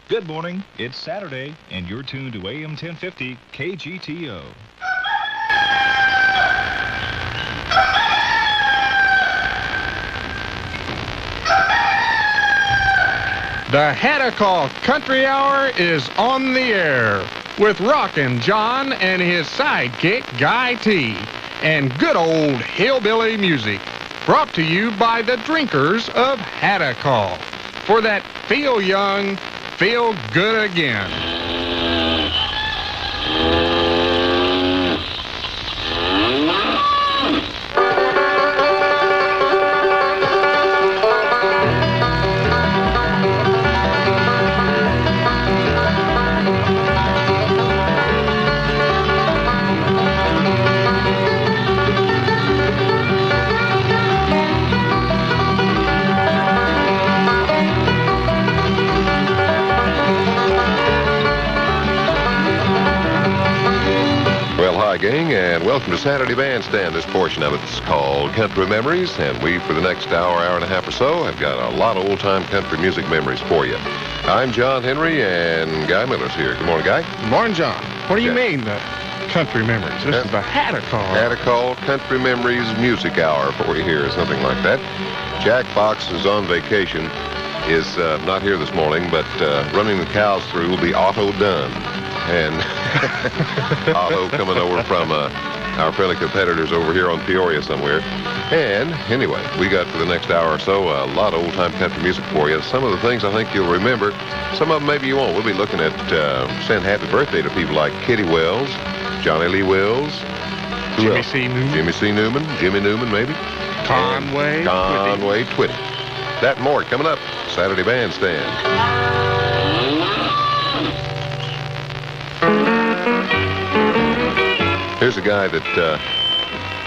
Good morning. It's Saturday, and you're tuned to AM 1050 KGTO. The Hadacol Country Hour is on the air with Rockin' John and his sidekick, Guy T, and good old hillbilly music. Brought to you by the drinkers of Hadacol for that feel young, feel good again. Gang, and welcome to Saturday Bandstand. This portion of it is called Country Memories, and we, for the next hour and a half or so, have got a lot of old-time country music memories for you. I'm John Henry, and Guy Miller's here. Good morning, Guy. Good morning, John. What do you mean, the country memories? This is the Hadacol. Hadacol Country Memories Music Hour for you here, something like that. Jack Fox is on vacation, is not here this morning, but running the cows through will be Otto Dunn. And Otto coming over from our friendly competitors over here on Peoria somewhere. And anyway, we got for the next hour or so a lot of old-time country music for you. Some of the things I think you'll remember. Some of them maybe you won't. We'll be looking at saying happy birthday to people like Kitty Wells, Johnny Lee Wells, Jimmy C. Newman. Jimmy Newman maybe. Conway Twitty. That and more coming up. Saturday Bandstand. Here's a guy that,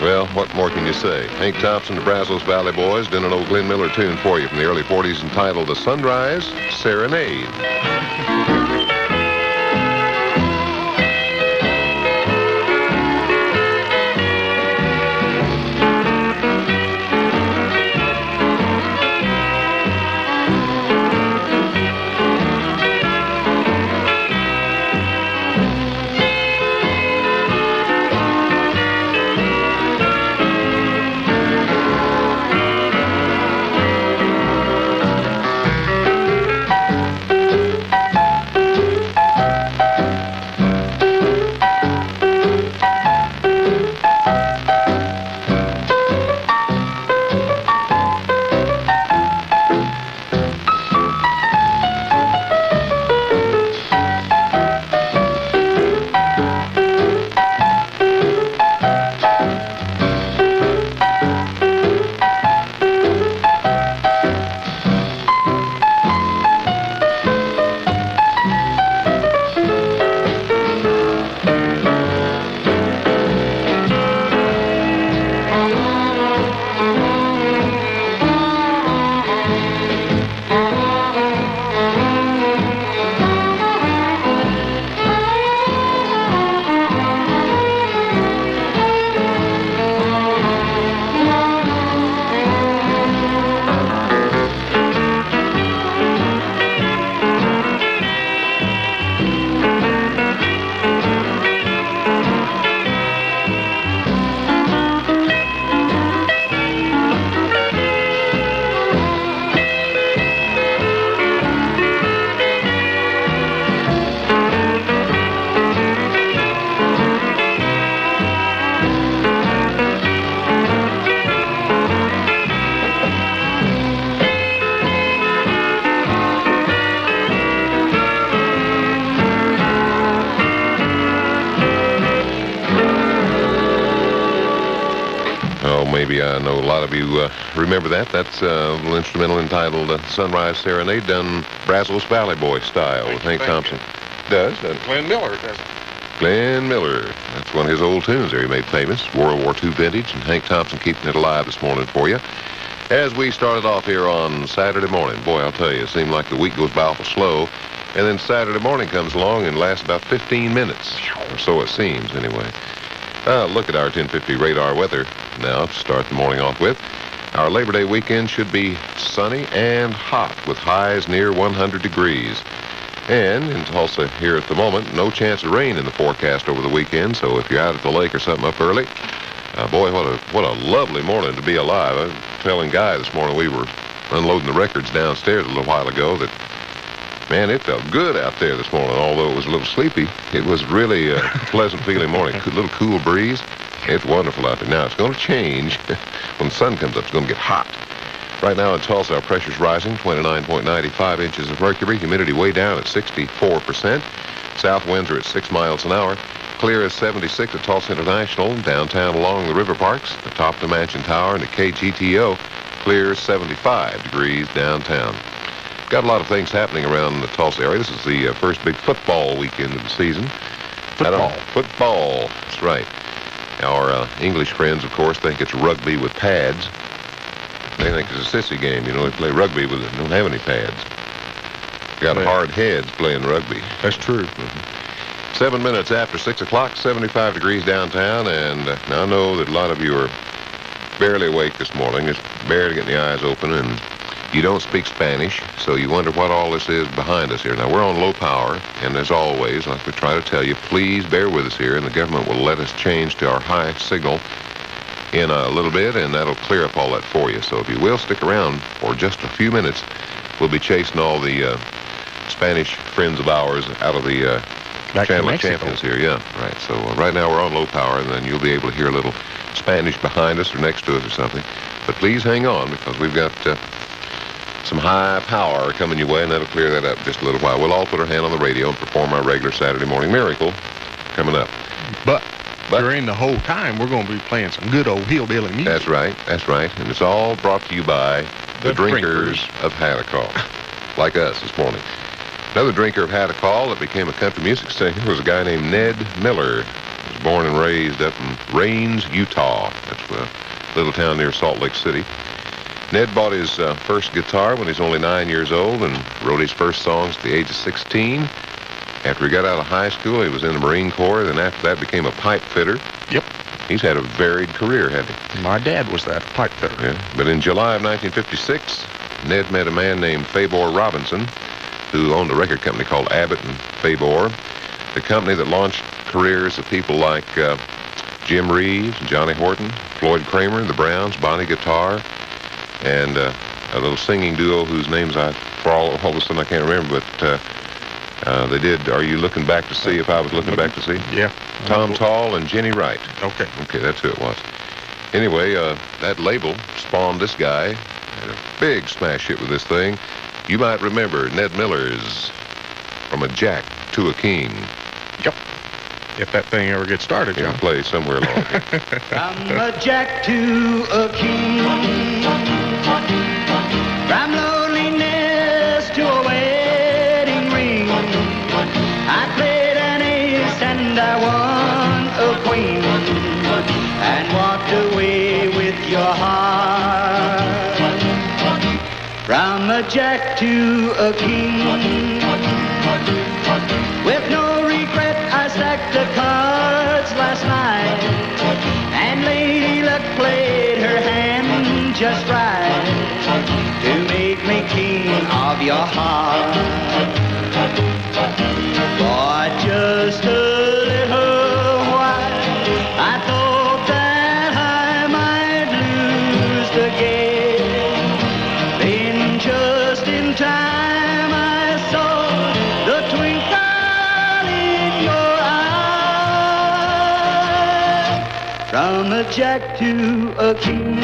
well, what more can you say? Hank Thompson, the Brazos Valley Boys, did an old Glenn Miller tune for you from the early 40s entitled The Sunrise Serenade. Maybe I know a lot of you remember that. That's a little instrumental entitled Sunrise Serenade, done Brazos Valley Boy style with Hank Thompson. Doesn't it? Glenn Miller, doesn't it? Glenn Miller. That's one of his old tunes there he made famous. World War II vintage, and Hank Thompson keeping it alive this morning for you. As we started off here on Saturday morning, boy, I'll tell you, it seemed like the week goes by awful slow. And then Saturday morning comes along and lasts about 15 minutes, or so it seems anyway. Look at our 1050 radar weather now to start the morning off with. Our Labor Day weekend should be sunny and hot with highs near 100 degrees. And in Tulsa here at the moment, no chance of rain in the forecast over the weekend. So if you're out at the lake or something up early, boy, what a lovely morning to be alive. I was telling Guy this morning, we were unloading the records downstairs a little while ago, that, man, it felt good out there this morning. Although it was a little sleepy, it was really a pleasant feeling morning. A little cool breeze. It's wonderful out there. Now, it's going to change when the sun comes up. It's going to get hot. Right now in Tulsa, our pressure's rising, 29.95 inches of mercury. Humidity way down at 64%. South winds are at 6 miles an hour. Clear as 76 at Tulsa International. Downtown along the river parks, atop the Mansion Tower and the KGTO. Clear as 75 degrees downtown. Got a lot of things happening around the Tulsa area. This is the first big football weekend of the season. Football. That's right. Our English friends, of course, think it's rugby with pads. They think it's a sissy game. You know, they play rugby with it. Don't have any pads. Got hard heads playing rugby. That's true. 7 minutes after 6 o'clock, 75 degrees downtown, and now I know that a lot of you are barely awake this morning, just barely getting the eyes open, and you don't speak Spanish, so you wonder what all this is behind us here. Now, we're on low power, and as always, like we try to tell you, please bear with us here, and the government will let us change to our high signal in a little bit, and that'll clear up all that for you. So if you will stick around for just a few minutes, we'll be chasing all the Spanish friends of ours out of the Channel of Champions here. Yeah, right. So right now we're on low power, and then you'll be able to hear a little Spanish behind us or next to us or something. But please hang on, because we've got some high power coming your way, and that'll clear that up just a little while. We'll all put our hand on the radio and perform our regular Saturday morning miracle coming up. But during the whole time, we're going to be playing some good old hillbilly music. That's right. That's right. And it's all brought to you by the drinkers of Hadacol, like us this morning. Another drinker of Hadacol that became a country music singer was a guy named Ned Miller. He was born and raised up in Rains, Utah. That's a little town near Salt Lake City. Ned bought his first guitar when he was only 9 years old and wrote his first songs at the age of 16. After he got out of high school, he was in the Marine Corps. Then after that, became a pipe fitter. Yep. He's had a varied career, hasn't he? My dad was that, a pipe fitter. Yeah. But in July of 1956, Ned met a man named Fabor Robinson, who owned a record company called Abbott and Fabor, the company that launched careers of people like Jim Reeves, Johnny Horton, Floyd Kramer, the Browns, Bonnie Guitar, and a little singing duo whose names for all of a sudden I can't remember, but they did Are You Looking Back to See If I Was Looking Back to See? Yeah. Tom Tall and Jenny Wright. Okay. Okay, that's who it was. Anyway, that label spawned this guy. Had a big smash hit with this thing. You might remember Ned Miller's From a Jack to a King. Yep. If that thing ever gets started, It'll play somewhere along here. From a jack to a king, from loneliness to a wedding ring, I played an ace and I won a queen, and walked away with your heart. From a jack to a king, with no regret I stacked the cards last night, and Lady Luck played her hand just right to make me king of your heart. For just a little while I thought that I might lose the game. Then just in time I saw the twinkle in your eye. From a jack to a king,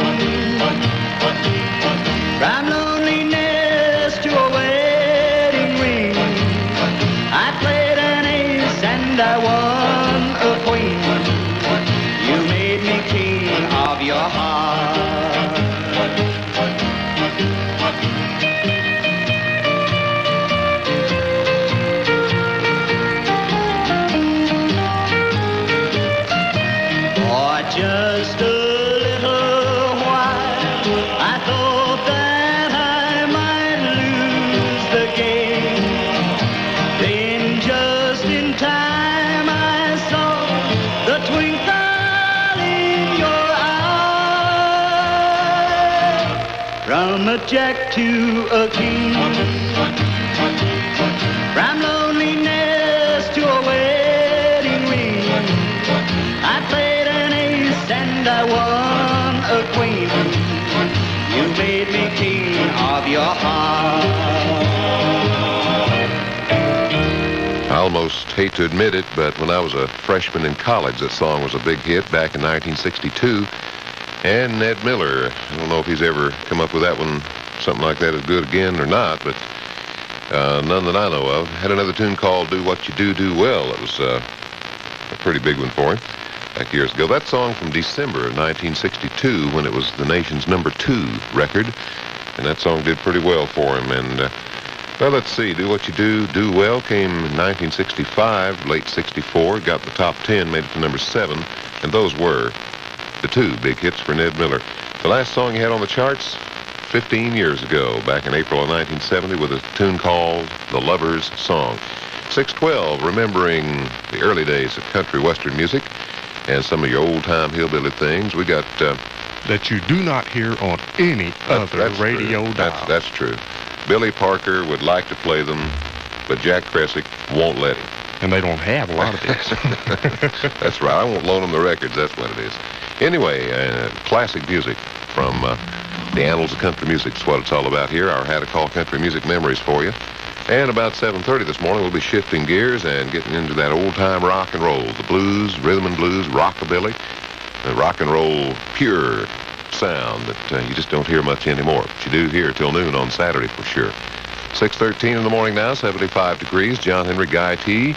from loneliness to a wedding ring, I played an ace and I won a queen. You made me king of your heart. For just a little while I thought that I might lose the game. Then just in time I saw the twinkle in your eye. From a jack to a king, from your heart. I almost hate to admit it, but when I was a freshman in college, that song was a big hit back in 1962. And Ned Miller, I don't know if he's ever come up with that one, something like that is good again or not, but none that I know of. Had another tune called Do What You Do, Do Well. It was a pretty big one for him back years ago. That song from December of 1962 when it was the nation's #2 record. And that song did pretty well for him. And, well, let's see. Do What You Do, Do Well came in 1965, late 64. Got the top 10, made it to #7. And those were the two big hits for Ned Miller. The last song he had on the charts, 15 years ago, back in April of 1970, with a tune called The Lover's Song. 612, remembering the early days of country western music and some of your old-time hillbilly things. We got... that you do not hear on any other radio dial. That's true. Billy Parker would like to play them, but Jack Kresick won't let him. And they don't have a lot of this. That's right. I won't loan them the records. That's what it is. Anyway, classic music from the annals of country music is what it's all about here. Our Hadacol Country Music Memories for you. And about 7:30 this morning, we'll be shifting gears and getting into that old-time rock and roll, the blues, rhythm and blues, rockabilly, the rock and roll pure sound that you just don't hear much anymore. But you do hear till noon on Saturday for sure. 6:13 in the morning now, 75 degrees. John Henry, Guy T.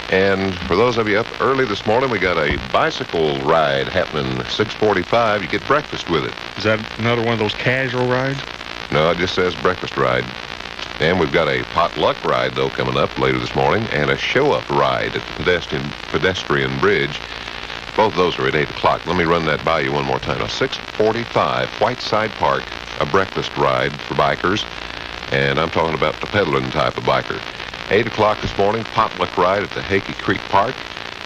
And for those of you up early this morning, we got a bicycle ride happening 6:45. You get breakfast with it. Is that another one of those casual rides? No, it just says breakfast ride. And we've got a potluck ride, though, coming up later this morning, and a show-up ride at the pedestrian bridge. Both those are at 8 o'clock. Let me run that by you one more time. Now, 6:45, Whiteside Park, a breakfast ride for bikers. And I'm talking about the peddling type of biker. 8 o'clock this morning, potluck ride at the Hakey Creek Park.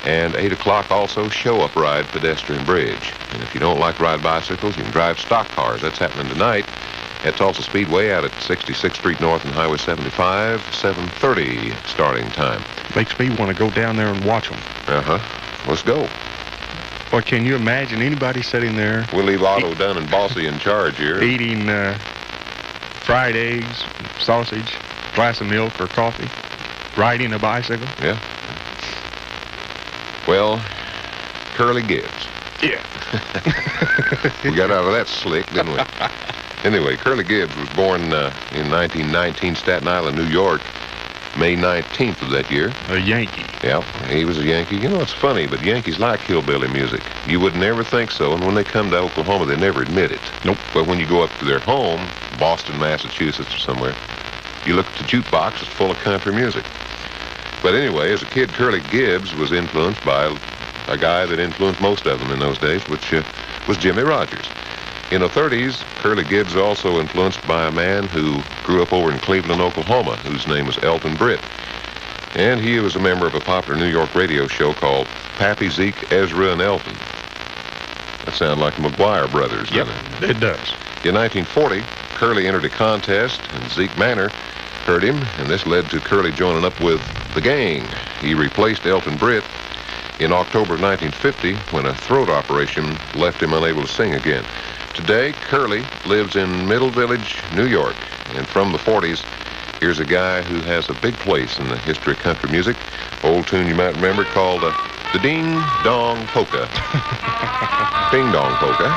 And 8 o'clock also, show-up ride, pedestrian bridge. And if you don't like to ride bicycles, you can drive stock cars. That's happening tonight at Tulsa Speedway out at 66th Street North and Highway 75, 7:30 starting time. Makes me want to go down there and watch them. Uh-huh. Let's go. Well, can you imagine anybody sitting there? We'll leave Otto Dunn and Bossy in charge here. Eating fried eggs, sausage, glass of milk or coffee, riding a bicycle. Yeah. Well, Curly Gibbs. Yeah. We got out of that slick, didn't we? Anyway, Curly Gibbs was born in 1919, Staten Island, New York, May 19th of that year. A Yankee. Yeah, he was a Yankee. You know, it's funny, but Yankees like hillbilly music. You would never think so, and when they come to Oklahoma, they never admit it. Nope. But when you go up to their home, Boston, Massachusetts, or somewhere, you look at the jukebox, it's full of country music. But anyway, as a kid, Curly Gibbs was influenced by a guy that influenced most of them in those days, which was Jimmy Rogers. In the 30s, Curly Gibbs was also influenced by a man who grew up over in Cleveland, Oklahoma, whose name was Elton Britt. And he was a member of a popular New York radio show called Pappy, Zeke, Ezra, and Elton. That sounds like the McGuire brothers, yep, doesn't it? It does. In 1940, Curly entered a contest, and Zeke Manor heard him, and this led to Curly joining up with the gang. He replaced Elton Britt in October of 1950 when a throat operation left him unable to sing again. Today, Curly lives in Middle Village, New York. And from the 40s, here's a guy who has a big place in the history of country music. Old tune you might remember called the Ding Dong Polka. Ding Dong Polka.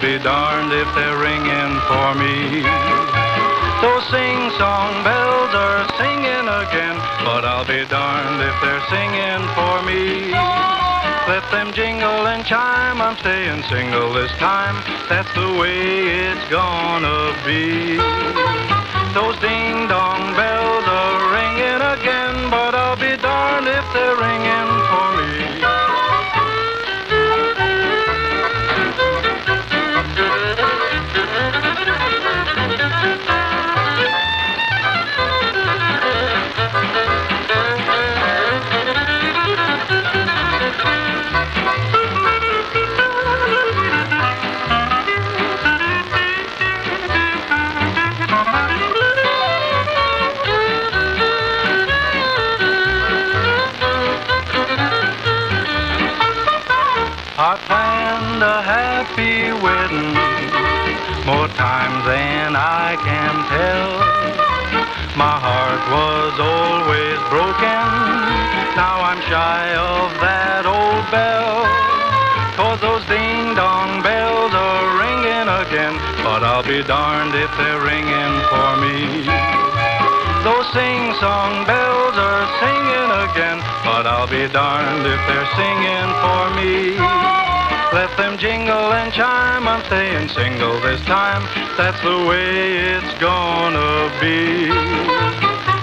Be darned if they're ringing for me. Those sing-song bells are singing again, but I'll be darned if they're singing for me. Let them jingle and chime, I'm staying single this time. That's the way it's gonna be. Those ding-dong bells are ringing again, but I'll be darned if they're ringing for me. I planned a happy wedding more times than I can tell. My heart was always broken. Now I'm shy of that old bell. 'Cause those ding-dong bells are ringing again. But I'll be darned if they're ringing for me. Those sing-song bells are singing again. But I'll be darned if they're singing for me. Let them jingle and chime, I'm staying single this time. That's the way it's gonna be.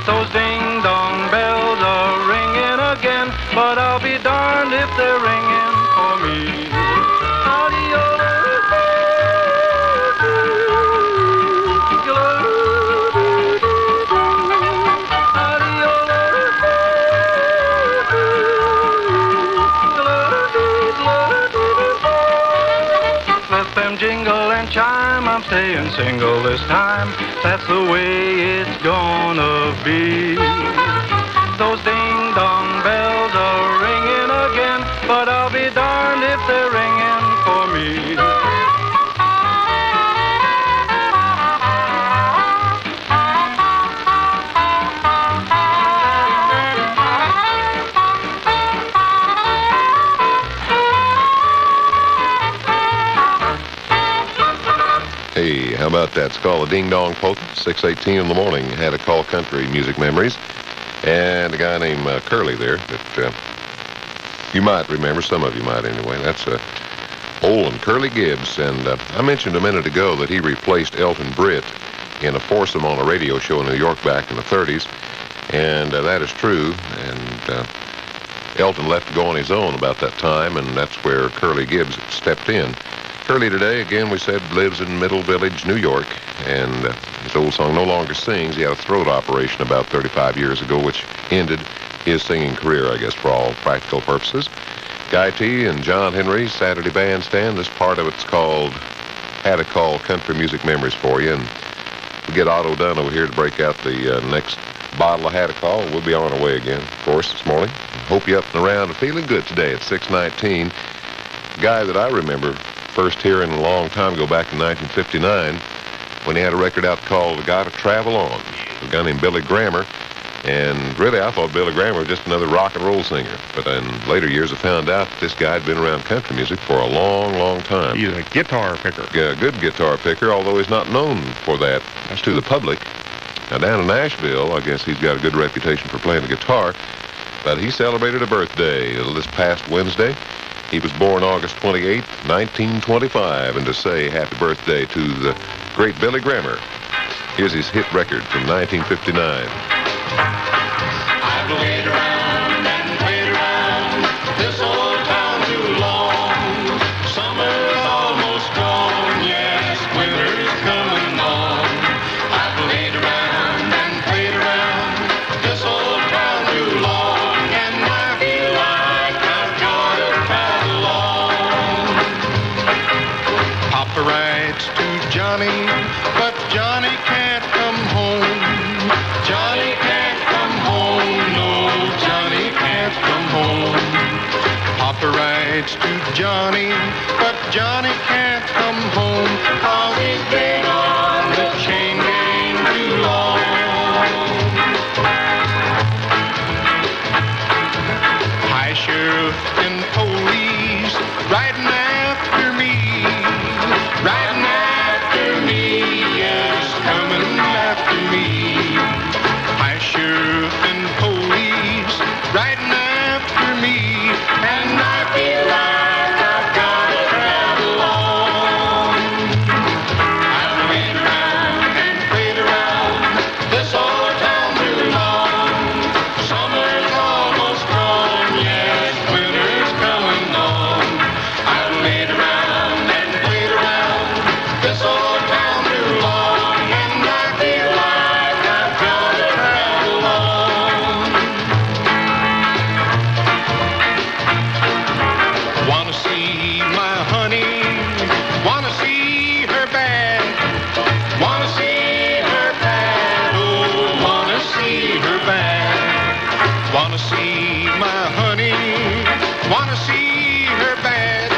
Those ding-dong bells are ringing again, but I'll be darned if they're ringing for me. Jingle and chime, I'm staying single this time. That's the way it's gonna be. Those ding-dong bells are ringing again, but I'll be darned if they're ringing for me. Hey, how about that? It's called a Ding Dong Poke, 6:18 in the morning. Hadacol Country Music Memories. And a guy named Curly there that you might remember, some of you might anyway. That's Olin, Curly Gibbs. And I mentioned a minute ago that he replaced Elton Britt in a foursome on a radio show in New York back in the 30s. And that is true. And Elton left to go on his own about that time, and that's where Curly Gibbs stepped in. Curly today, again, we said, lives in Middle Village, New York, and his old song No Longer Sings. He had a throat operation about 35 years ago, which ended his singing career, I guess, for all practical purposes. Guy T and John Henry's Saturday Bandstand. This part of it's called Hadacol Country Music Memories for you, and we get Otto done over here to break out the next bottle of Hadacol. We'll be on our way again, of course, this morning. Hope you're up and around and feeling good today at 6:19. Guy that I remember first hearing a long time ago, back in 1959, when he had a record out called Gotta Travel On. A guy named Billy Grammer. And really, I thought Billy Grammer was just another rock and roll singer. But in later years, I found out that this guy had been around country music for a long, long time. He's a guitar picker. Yeah, a good guitar picker, although he's not known for that to the public. Now, down in Nashville, I guess he's got a good reputation for playing the guitar. But he celebrated a birthday this past Wednesday. He was born August 28, 1925, and to say happy birthday to the great Billy Grammer, here's his hit record from 1959. I've played around and played around this old town too long. Summer's almost gone, yes, winter's coming on. I've played around and played around this old town too long, and I feel like I've got to travel on. Papa writes to Johnny, but Johnny can't come home. Johnny can't come home, no, Johnny can't come home. Papa writes to Johnny, but Johnny can't come home, 'cause he's been on the chain gang too long. High sheriff and police riding after me, riding after me, yes, coming after me. High sheriff and police riding after me, and I feel like I've got to travel on. I've played around and played around this old town too long. Summer's almost gone, yes, winter's coming on. I've played around and played around this old town too long, and I feel like I've got to travel on. Wanna see my honey, wanna see her bad, wanna see her bad, oh, wanna see her bad. Wanna see my honey, wanna see her bad.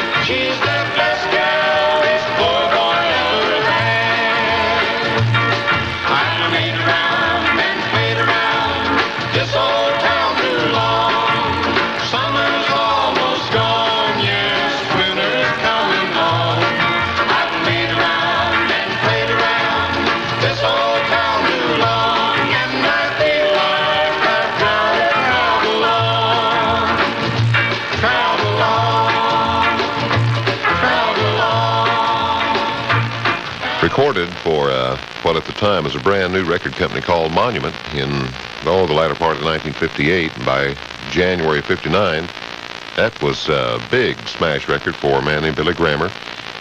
recorded for what at the time was a brand new record company called Monument in the latter part of 1958. And by January of 59, that was a big smash record for a man named Billy Graham.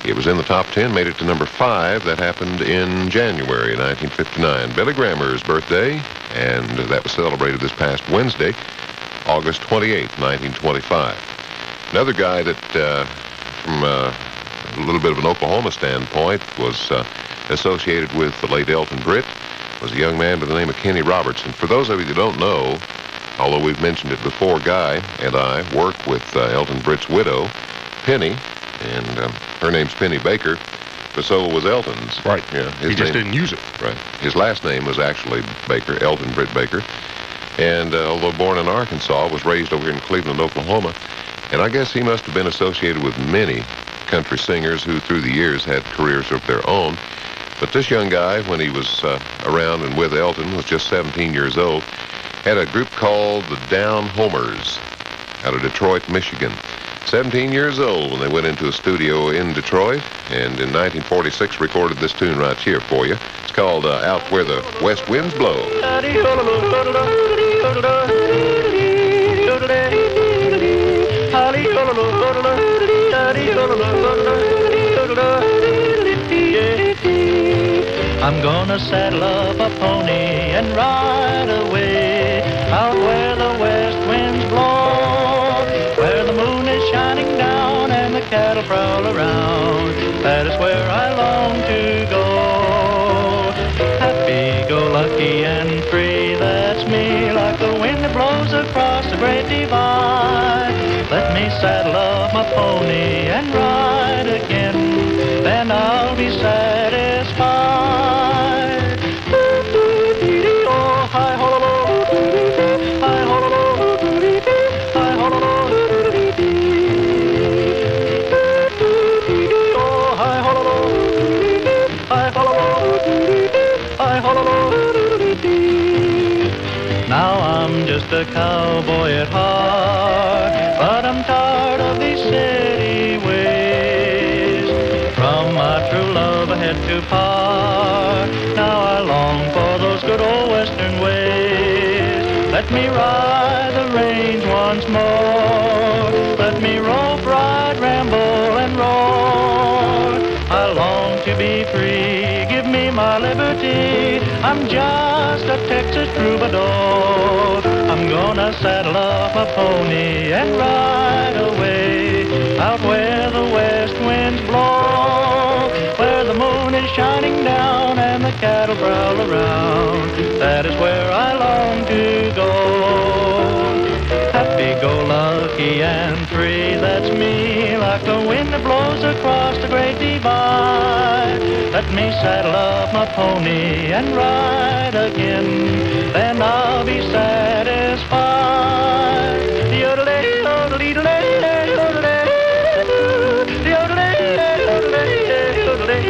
It was in the top 10, made it to number 5. That happened in January 1959. Billy Graham's birthday, and that was celebrated this past Wednesday, August 28th, 1925. Another guy that, from a little bit of an Oklahoma standpoint, was associated with the late Elton Britt, was a young man by the name of Kenny Roberts. And for those of you that don't know, although we've mentioned it before, Guy and I work with Elton Britt's widow, Penny, and her name's Penny Baker, but so was Elton's. Right. Yeah, he just didn't use it. Right. His last name was actually Baker, Elton Britt Baker. And although born in Arkansas, was raised over here in Cleveland, Oklahoma. And I guess he must have been associated with many country singers who through the years had careers of their own. But this young guy, when he was around and with Elton, was just 17 years old, had a group called the Down Homers out of Detroit, Michigan. 17 years old when they went into a studio in Detroit, and in 1946 recorded this tune right here for you. It's called Out Where the West Winds Blow. I'm gonna saddle up a pony and ride away out where the west winds blow, where the moon is shining down and the cattle prowl around. That is where I long to go. Happy-go-lucky and free, that's me, like the wind that blows across the great divide. Let me saddle up my pony and ride again, then I'll be satisfied. Now I'm just a cowboy at heart, but I'm tired of these city ways. From my true love I had to part. Now I long for those good old western ways. Let me ride the range once more. Let me rope, ride, ramble, and roar. I long to be free. Give me my liberty. I'm just a Texas troubadour. I'm gonna saddle up my pony and ride away out where the west winds blow, where the moon is shining down and the cattle prowl around. That is where I long to go. Happy-go-lucky and free, that's me, like the wind that blows across the great divide. Let me saddle up my pony and ride again, then I'll be satisfied. Yodelay, yodelay, yodelay, yodelay, yodelay, yodelay, yodelay.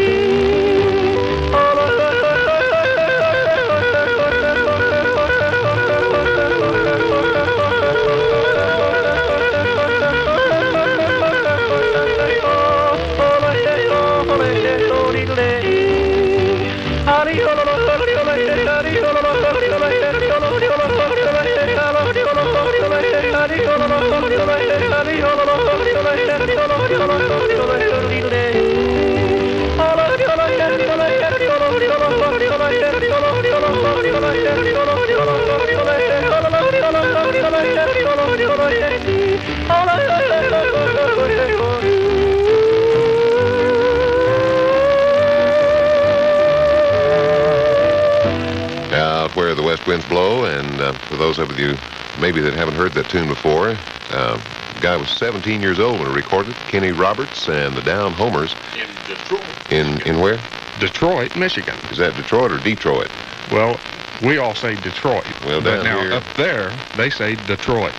Out Where the West Winds Blow, and for those of you maybe that haven't heard that tune before, the guy was 17 years old when he recorded it. Kenny Roberts and the Down Homers. In Detroit. In where? Detroit, Michigan. Is that Detroit or Detroit? Well, we all say Detroit. Well, but down now here, up there, they say Detroit.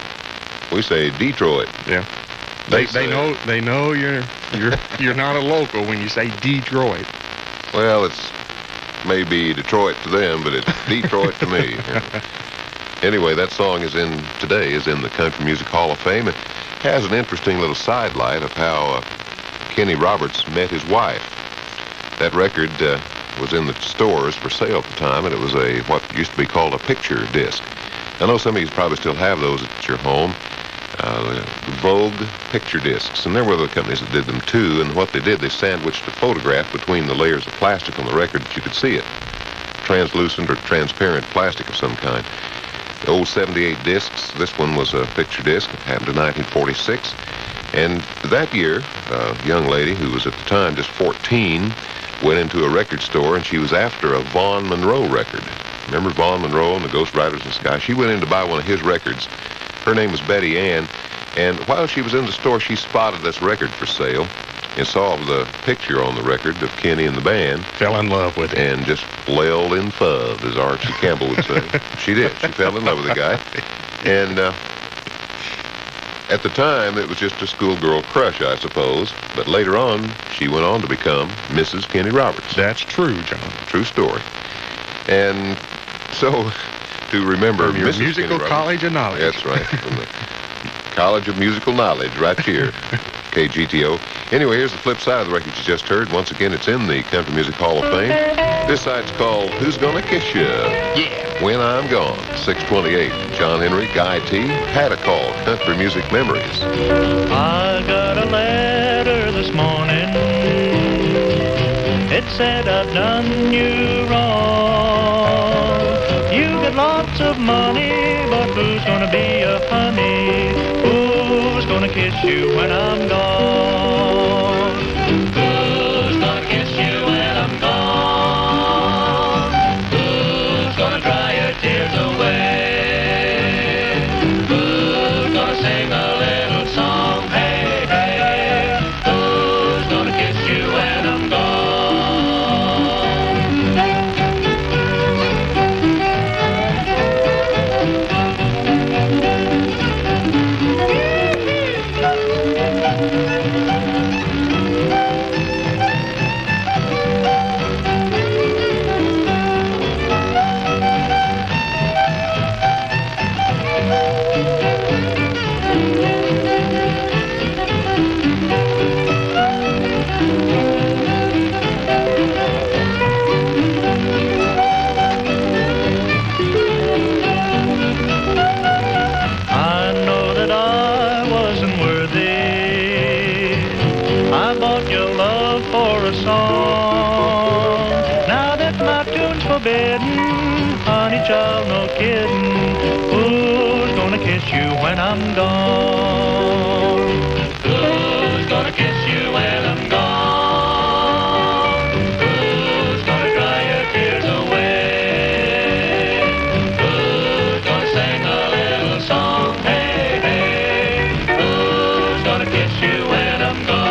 we say Detroit. Yeah. They know you're not a local when you say Detroit. Well, it's maybe Detroit to them, but it's Detroit to me. Anyway, that song is in the Country Music Hall of Fame. It has an interesting little sidelight of how Kenny Roberts met his wife. That record was in the stores for sale at the time, and it was what used to be called a picture disc. I know some of you probably still have those at your home. Vogue picture discs, and there were other companies that did them too, and what they did, they sandwiched a photograph between the layers of plastic on the record that you could see it. Translucent or transparent plastic of some kind. The old 78 discs, this one was a picture disc. It happened in 1946. And that year, a young lady who was at the time just 14 went into a record store, and she was after a Vaughn Monroe record. Remember Vaughn Monroe and the Ghost Riders in the Sky? She went in to buy one of his records. Her name was Betty Ann, and while she was in the store, she spotted this record for sale and saw the picture on the record of Kenny and the band. Fell in love with it. And just fell in love, as Archie Campbell would say. She did. She fell in love with the guy. And at the time, it was just a schoolgirl crush, I suppose. But later on, she went on to become Mrs. Kenny Roberts. That's true, John. True story. And so, to remember From your Mrs. musical Kenny college of knowledge. That's right. From the College of Musical Knowledge, right here, KGTO. Anyway, here's the flip side of the record you just heard. Once again, it's in the Country Music Hall of Fame. This side's called Who's Gonna Kiss Ya? Yeah. When I'm Gone, 628. John Henry, Guy T, Hadacol, Country Music Memories. I got a letter this morning. It said I've done you wrong. You got lots of money, but who's gonna be a honey? Who's gonna kiss you when I'm gone? Who's gonna kiss you when I'm gone? Who's gonna dry your tears away? Who's gonna sing a little song? Hey, hey, who's gonna kiss you when I'm gone? Honey child, no kidding. Who's gonna kiss you when I'm gone? Who's gonna kiss you when I'm gone? Who's gonna dry your tears away? Who's gonna sing a little song? Hey, hey, who's gonna kiss you when I'm gone?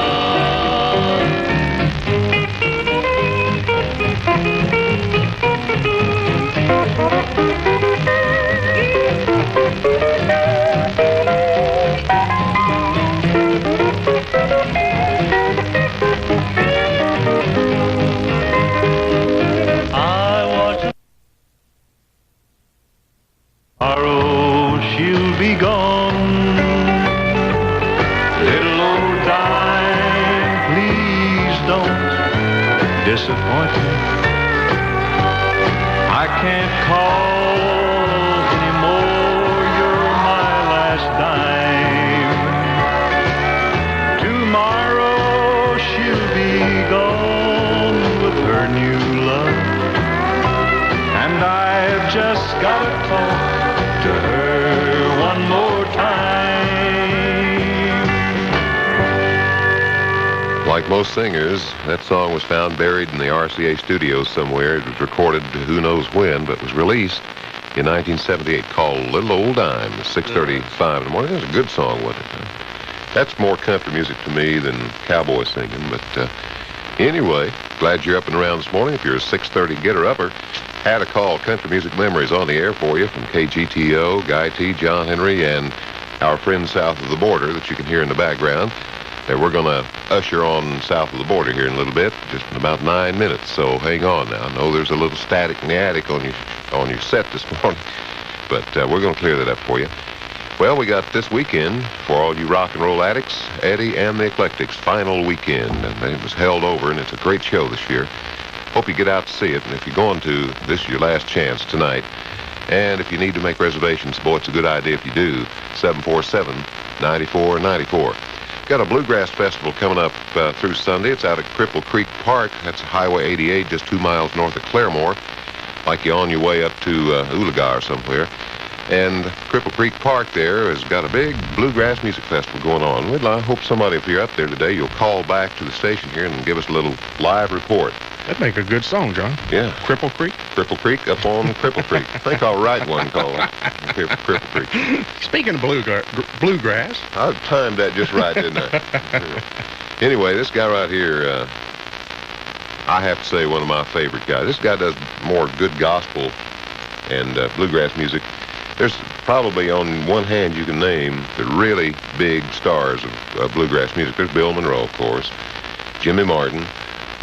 Tomorrow she'll be gone. Little old dime, please don't disappoint me. I can't call anymore, you're my last dime. Tomorrow she'll be gone with her new love, and I've just got to talk to her one more time. Like most singers, that song was found buried in the RCA studios somewhere. It was recorded who knows when, but was released in 1978 called Little Old Dime, 6:35 in the morning. It was a good song, wasn't it? That's more country music to me than cowboy singing, but anyway, glad you're up and around this morning. If you're a 6:30 getter-upper, Hadacol Country Music Memories on the air for you from KGTO, Guy T, John Henry, and our friends south of the border that you can hear in the background. We're going to usher on south of the border here in a little bit, just in about 9 minutes, so hang on now. I know there's a little static in the attic on your set this morning, but we're going to clear that up for you. Well, we got this weekend for all you rock and roll addicts, Eddie and the Eclectics' final weekend, and it was held over, and it's a great show this year. Hope you get out to see it. And if you're going to, this is your last chance tonight. And if you need to make reservations, boy, it's a good idea if you do. 747-9494. Got a Bluegrass Festival coming up through Sunday. It's out at Cripple Creek Park. That's Highway 88, just 2 miles north of Claremore. Like you're on your way up to Oologah or somewhere. And Cripple Creek Park there has got a big Bluegrass Music Festival going on. I hope somebody, if you're up there today, you'll call back to the station here and give us a little live report. That'd make a good song, John. Yeah. Cripple Creek? Cripple Creek up on Cripple Creek. I think I'll write one called Cripple Creek. Speaking of bluegrass. I timed that just right, didn't I? Yeah. Anyway, this guy right here, I have to say one of my favorite guys. This guy does more good gospel and bluegrass music. There's probably on one hand you can name the really big stars of bluegrass music. There's Bill Monroe, of course, Jimmy Martin,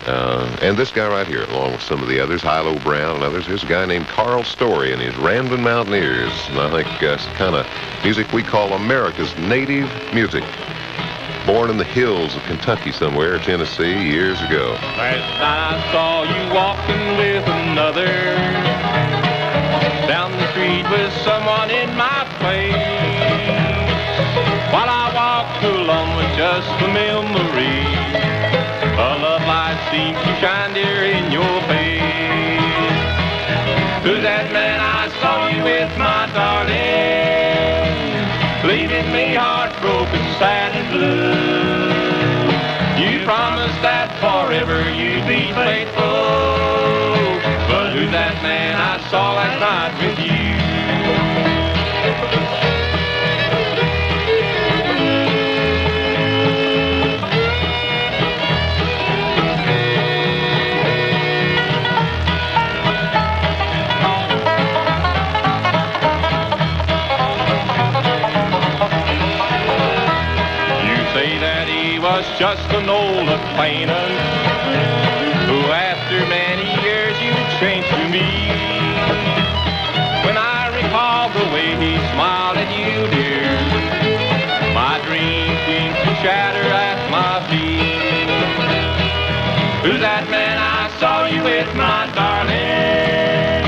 and this guy right here, along with some of the others, Hilo Brown and others. Here's a guy named Carl Story and his Ramblin' Mountaineers. And I think it's the kind of music we call America's native music. Born in the hills of Kentucky somewhere, Tennessee, years ago. Last night I saw you walking with another. Down the street with someone in my place. While I walked along with just a memory. A love light seems to shine dear in your face. Who's that man I saw you with, my darling? Leaving me heartbroken, sad and blue. You promised that forever you'd be faithful. But who's that man I saw last night with you? Was just an old acquaintance who after many years you changed to me. When I recall the way he smiled at you, dear, my dreams seem to shatter at my feet. Who's that man I saw you with, my darling,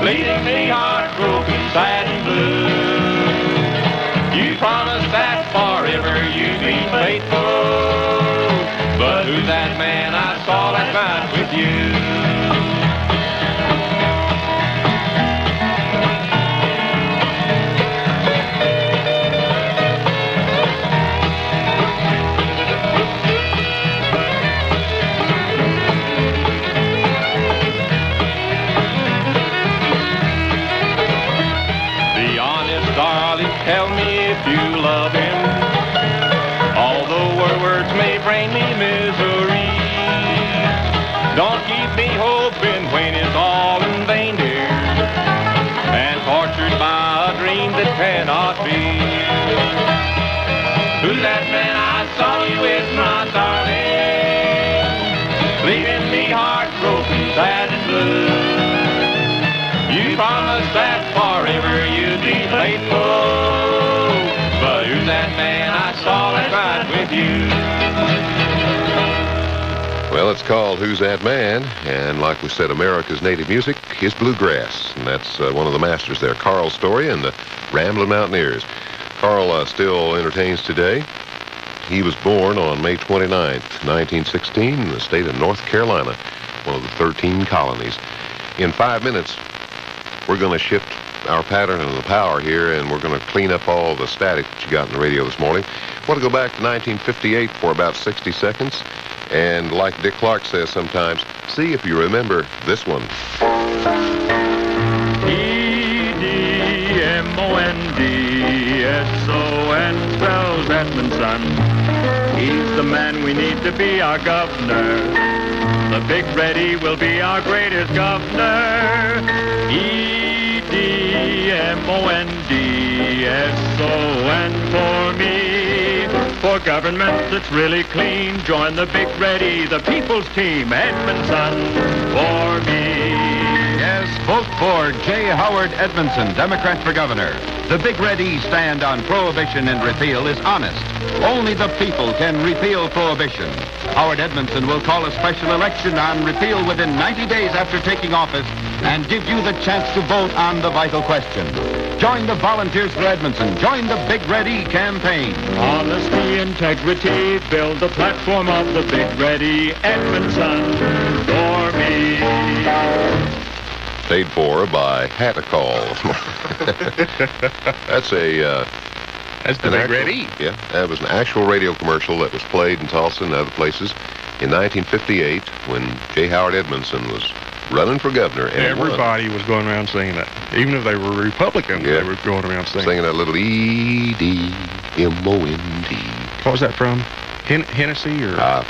leaving me heartbroken, sad and blue? You promised that forever you'd be faithful. But who's that man I saw last night with you? Be honest, darling, tell me if you love him. Although our words may bring me misery, don't keep me hoping when it's all in vain, dear, and tortured by a dream that cannot be. Who's that man I saw you with, my darling, leaving me heartbroken, sad and blue? You promised that forever you'd be faithful. But who's that man I saw last night with you? Well, it's called Who's That Man? And like we said, America's native music is bluegrass. And that's one of the masters there, Carl Story and the Ramblin' Mountaineers. Carl still entertains today. He was born on May 29th, 1916 in the state of North Carolina, one of the 13 colonies. In 5 minutes, we're going to shift our pattern and the power here, and we're going to clean up all the static that you got in the radio this morning. I want to go back to 1958 for about 60 seconds, and like Dick Clark says sometimes, see if you remember this one. E-D-M-O-N-D-S-O-N spells Edmondson. He's the man we need to be our governor. The Big Reddy will be our greatest governor. E-D-M-O-N-D-S-O-N for me. For government that's really clean, join the Big Reddy, the people's team, Edmondson for me. Yes, vote for J. Howard Edmondson, Democrat for governor. The Big Red E stand on prohibition and repeal is honest. Only the people can repeal prohibition. Howard Edmondson will call a special election on repeal within 90 days after taking office and give you the chance to vote on the vital question. Join the Volunteers for Edmondson. Join the Big Red E campaign. Honesty, integrity, build the platform of the Big Red E. Edmondson for me. Paid for by Hadacol. That's a... That's the Big Red E. Yeah, that was an actual radio commercial that was played in Tulsa and other places in 1958 when J. Howard Edmondson was running for governor. And everybody was going around singing that. Even if they were Republicans, they were going around singing that little E-D-M-O-N-D. What was that from? Hennessy or? I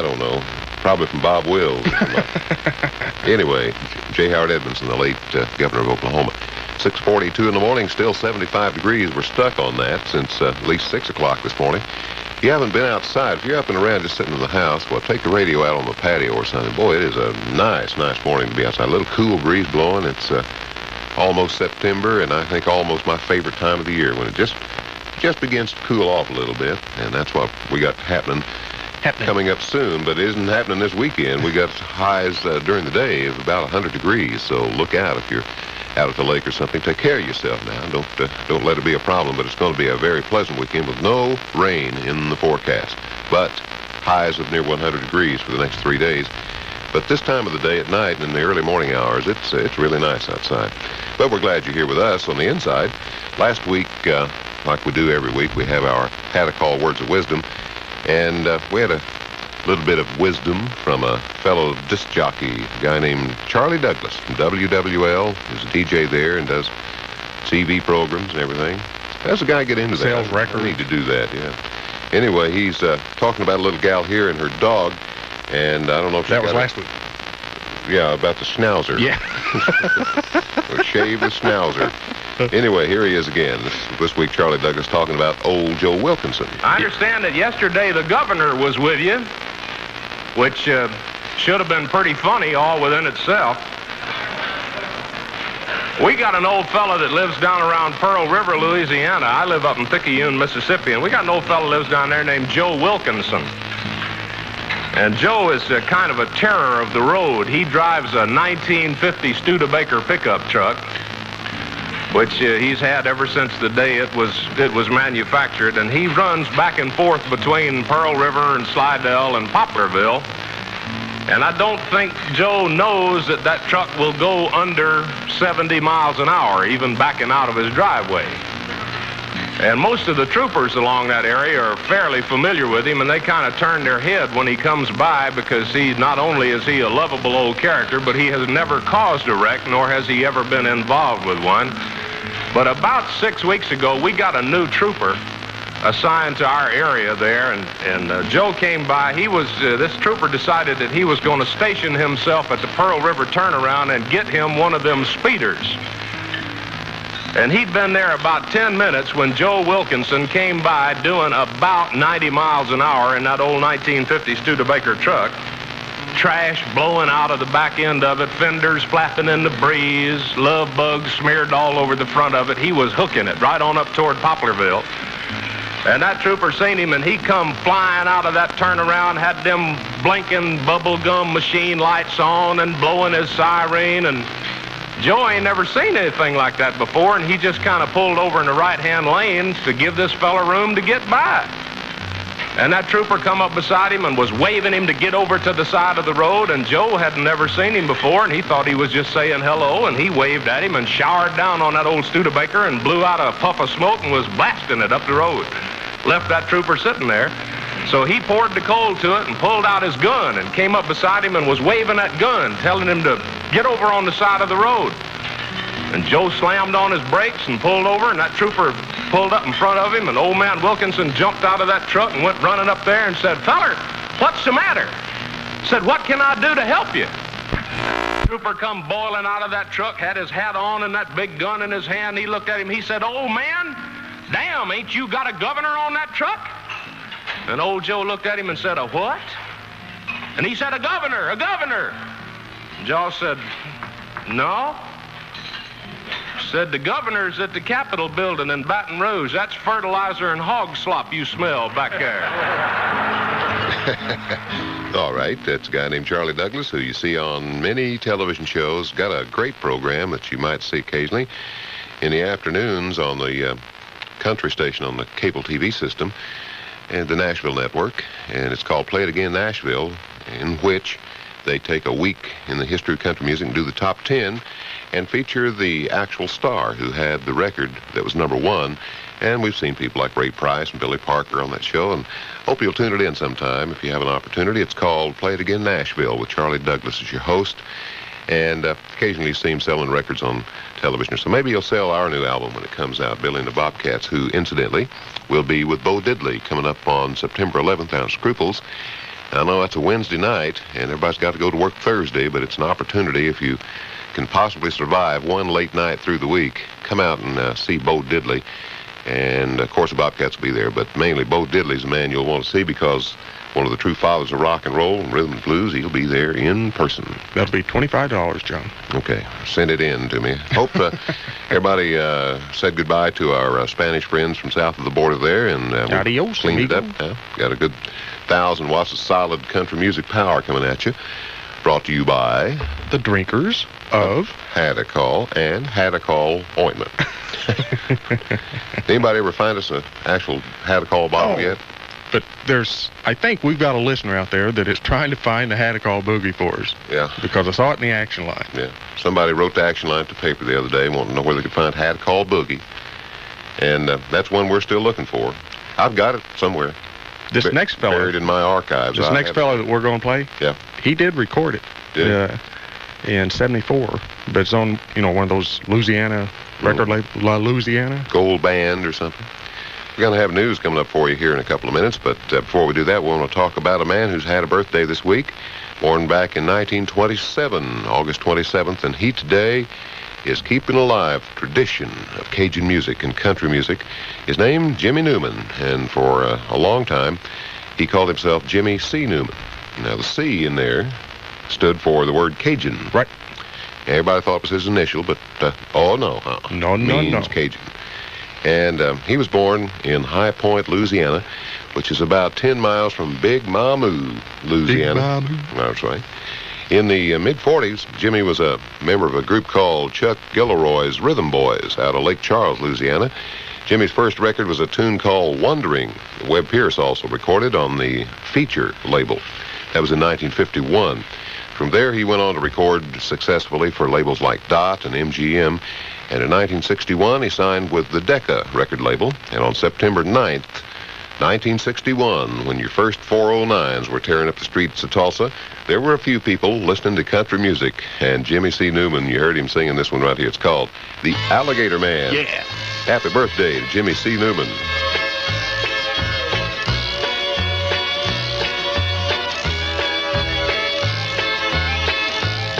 don't know. Probably from Bob Wills. Anyway, J. Howard Edmondson, the late governor of Oklahoma. 6:42 in the morning, still 75 degrees. We're stuck on that since at least 6 o'clock this morning. If you haven't been outside, if you're up and around just sitting in the house, well, take the radio out on the patio or something. Boy, it is a nice morning to be outside. A little cool breeze blowing. It's almost September, and I think almost my favorite time of the year when it just begins to cool off a little bit, and that's what we got happening coming up soon, but it isn't happening this weekend. We got highs during the day of about 100 degrees, so look out if you're out at the lake or something. Take care of yourself now. Don't let it be a problem, but it's going to be a very pleasant weekend with no rain in the forecast, but highs of near 100 degrees for the next 3 days. But this time of the day at night and in the early morning hours, it's really nice outside. But we're glad you're here with us on the inside. Last week, like we do every week, we have our Hadacol Words of Wisdom, and we had a little bit of wisdom from a fellow disc jockey, a guy named Charlie Douglas from WWL. He's a DJ there and does TV programs and everything. How's a guy get into that? Sales record. I need to do that, yeah. Anyway, he's talking about a little gal here and her dog, and I don't know if that was last week. Yeah, about the schnauzer. Yeah. Or shave the schnauzer. Anyway, here he is again. This week, Charlie Douglas talking about old Joe Wilkinson. I understand that yesterday the governor was with you, which should have been pretty funny all within itself. We got an old fella that lives down around Pearl River, Louisiana. I live up in Picayune, Mississippi, and we got an old fella lives down there named Joe Wilkinson. And Joe is kind of a terror of the road. He drives a 1950 Studebaker pickup truck, which he's had ever since the day it was manufactured, and he runs back and forth between Pearl River and Slidell and Poplarville. And I don't think Joe knows that that truck will go under 70 miles an hour, even backing out of his driveway. And most of the troopers along that area are fairly familiar with him, and they kind of turn their head when he comes by, because he not only is he a lovable old character, but he has never caused a wreck, nor has he ever been involved with one. But about 6 weeks ago, we got a new trooper assigned to our area there, and Joe came by. This trooper decided that he was going to station himself at the Pearl River turnaround and get him one of them speeders. And he'd been there about 10 minutes when Joe Wilkinson came by doing about 90 miles an hour in that old 1950 Studebaker truck. Trash blowing out of the back end of it, fenders flapping in the breeze, love bugs smeared all over the front of it. He was hooking it right on up toward Poplarville. And that trooper seen him, and he come flying out of that turnaround, had them blinking bubblegum machine lights on and blowing his siren, and Joe ain't never seen anything like that before, and he just kind of pulled over in the right-hand lane to give this fella room to get by. And that trooper come up beside him and was waving him to get over to the side of the road, and Joe had never seen him before, and he thought he was just saying hello, and he waved at him and showered down on that old Studebaker and blew out a puff of smoke and was blasting it up the road. Left that trooper sitting there. So he poured the coal to it and pulled out his gun and came up beside him and was waving that gun, telling him to get over on the side of the road. And Joe slammed on his brakes and pulled over, and that trooper pulled up in front of him, and old man Wilkinson jumped out of that truck and went running up there and said, "Feller, what's the matter?" Said, "What can I do to help you?" Trooper come boiling out of that truck, had his hat on and that big gun in his hand. He looked at him, he said, "Old man, damn, ain't you got a governor on that truck?" And old Joe looked at him and said, "A what?" And he said, "A governor, a governor." And Joe said, No. Said the governor's at the Capitol building in Baton Rouge. That's fertilizer and hog slop you smell back there. All right, that's a guy named Charlie Douglas, who you see on many television shows. Got a great program that you might see occasionally in the afternoons on the country station on the cable TV system and the Nashville network. And it's called Play It Again Nashville, in which they take a week in the history of country music and do the top 10 and feature the actual star who had the record that was number one. And we've seen people like Ray Price and Billy Parker on that show, and hope you'll tune it in sometime if you have an opportunity. It's called Play It Again Nashville with Charlie Douglas as your host. And occasionally you see him selling records on television. So maybe he'll sell our new album when it comes out, Billy and the Bobcats, who, incidentally, will be with Bo Diddley coming up on September 11th out of Scruples. I know that's a Wednesday night, and everybody's got to go to work Thursday, but it's an opportunity if you can possibly survive one late night through the week. Come out and see Bo Diddley. And, of course, the Bobcats will be there, but mainly Bo Diddley's the man you'll want to see because one of the true fathers of rock and roll and rhythm and blues, he'll be there in person. That'll be $25, John. Okay, send it in to me. Hope everybody said goodbye to our Spanish friends from south of the border there, and adios, cleaned amigo. it up. Got a good 1,000 watts of solid country music power coming at you. Brought to you by the drinkers of Hadacol and Hadacol ointment. Anybody ever find us an actual Hadacol bottle yet? But I think we've got a listener out there that is trying to find the Hadacol boogie for us. Yeah. Because I saw it in the action line. Yeah. Somebody wrote the action line to paper the other day and wanted to know where they could find Hadacol boogie. And that's one we're still looking for. I've got it somewhere. This next fellow. Buried in my archives. This next fellow that we're going to play. Yeah. He did record it. In 74. But it's on, one of those Louisiana record label, La Louisiana. Gold Band or something. We're going to have news coming up for you here in a couple of minutes, but before we do that, we want to talk about a man who's had a birthday this week, born back in 1927, August 27th, and he today is keeping alive tradition of Cajun music and country music. His name, Jimmy Newman, and for a long time, he called himself Jimmy C. Newman. Now, the C in there stood for the word Cajun. Right. Everybody thought it was his initial, but, no. Means Cajun. And he was born in High Point, Louisiana, which is about 10 miles from Big Mamu, Louisiana. Big Mamu. That's right. In the mid-40s, Jimmy was a member of a group called Chuck Gilroy's Rhythm Boys out of Lake Charles, Louisiana. Jimmy's first record was a tune called Wondering. Webb Pierce also recorded on the Feature label. That was in 1951. From there, he went on to record successfully for labels like Dot and MGM. And in 1961, he signed with the Decca record label. And on September 9th, 1961, when your first 409s were tearing up the streets of Tulsa, there were a few people listening to country music. And Jimmy C. Newman, you heard him singing this one right here. It's called The Alligator Man. Yeah. Happy birthday to Jimmy C. Newman.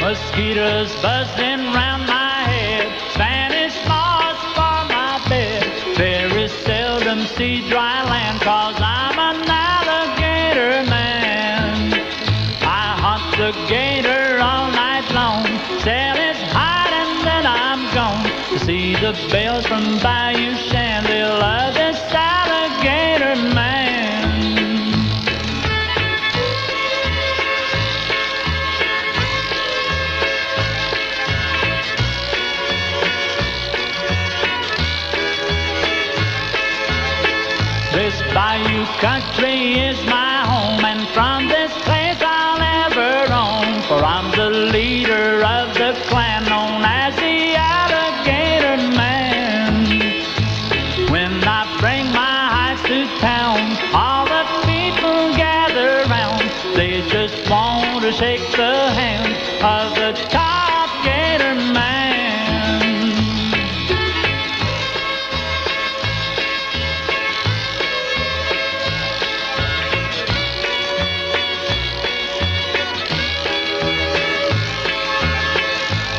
Mosquitoes buzzing round my head, Spanish moss for my bed. Very seldom see dry land, 'cause I'm an alligator man. I hunt the gator all night long, sell his hide and then I'm gone. To see the bells from Bayou Shan, they love this alligator man. This bayou country is my home, and from this place I'll ever roam. For I'm the leader of the clan known as the Alligator Man. When I bring my hides to town, all the people gather round. They just want to shake the hand of the top gator man.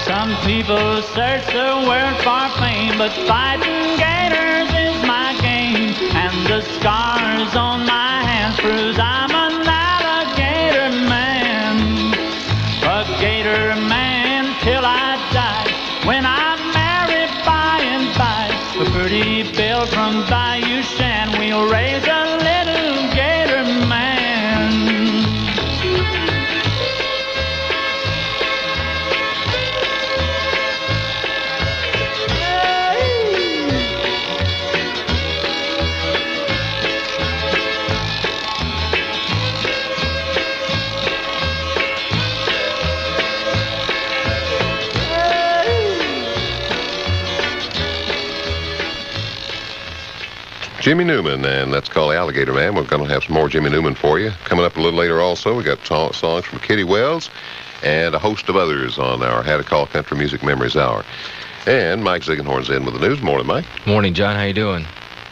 Some people search the world for fame, but fighting gators is my game. And the scars on my hands proves I'm an alligator man. A gator man till I die. Jimmy Newman, and that's called Alligator Man. We're going to have some more Jimmy Newman for you. Coming up a little later also, we got songs from Kitty Wells and a host of others on our Hadacol Country Music Memories Hour. And Mike Ziegenhorn's in with the news. Morning, Mike. Morning, John. How you doing?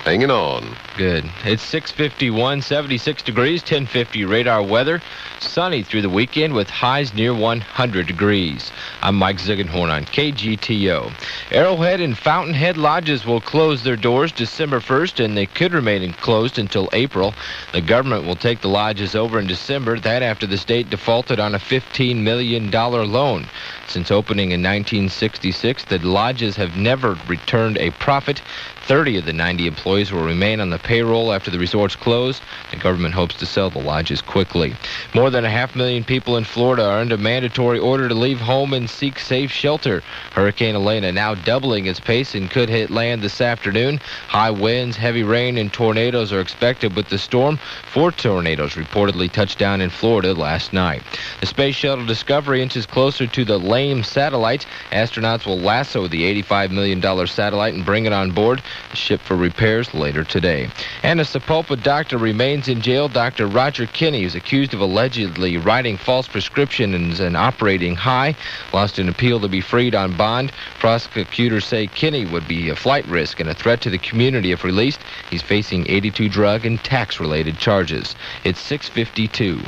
Hanging on. Good. It's 6:51, 76 degrees, 1050 radar weather. Sunny through the weekend with highs near 100 degrees. I'm Mike Ziegenhorn on KGTO. Arrowhead and Fountainhead lodges will close their doors December 1st, and they could remain closed until April. The government will take the lodges over in December, that after the state defaulted on a $15 million loan. Since opening in 1966, the lodges have never returned a profit. 30 of the 90 employees will remain on the payroll after the resorts close. The government hopes to sell the lodges quickly. More than 500,000 people in Florida are under mandatory order to leave home and seek safe shelter. Hurricane Elena now doubling its pace and could hit land this afternoon. High winds, heavy rain, and tornadoes are expected with the storm. 4 tornadoes reportedly touched down in Florida last night. The Space Shuttle Discovery inches closer to the lame satellite. Astronauts will lasso the $85 million satellite and bring it on board. Shipped for repairs later today. And a Sapulpa doctor remains in jail. Dr. Roger Kinney is accused of allegedly writing false prescriptions and operating high. Lost an appeal to be freed on bond. Prosecutors say Kinney would be a flight risk and a threat to the community if released. He's facing 82 drug and tax-related charges. It's 6:52.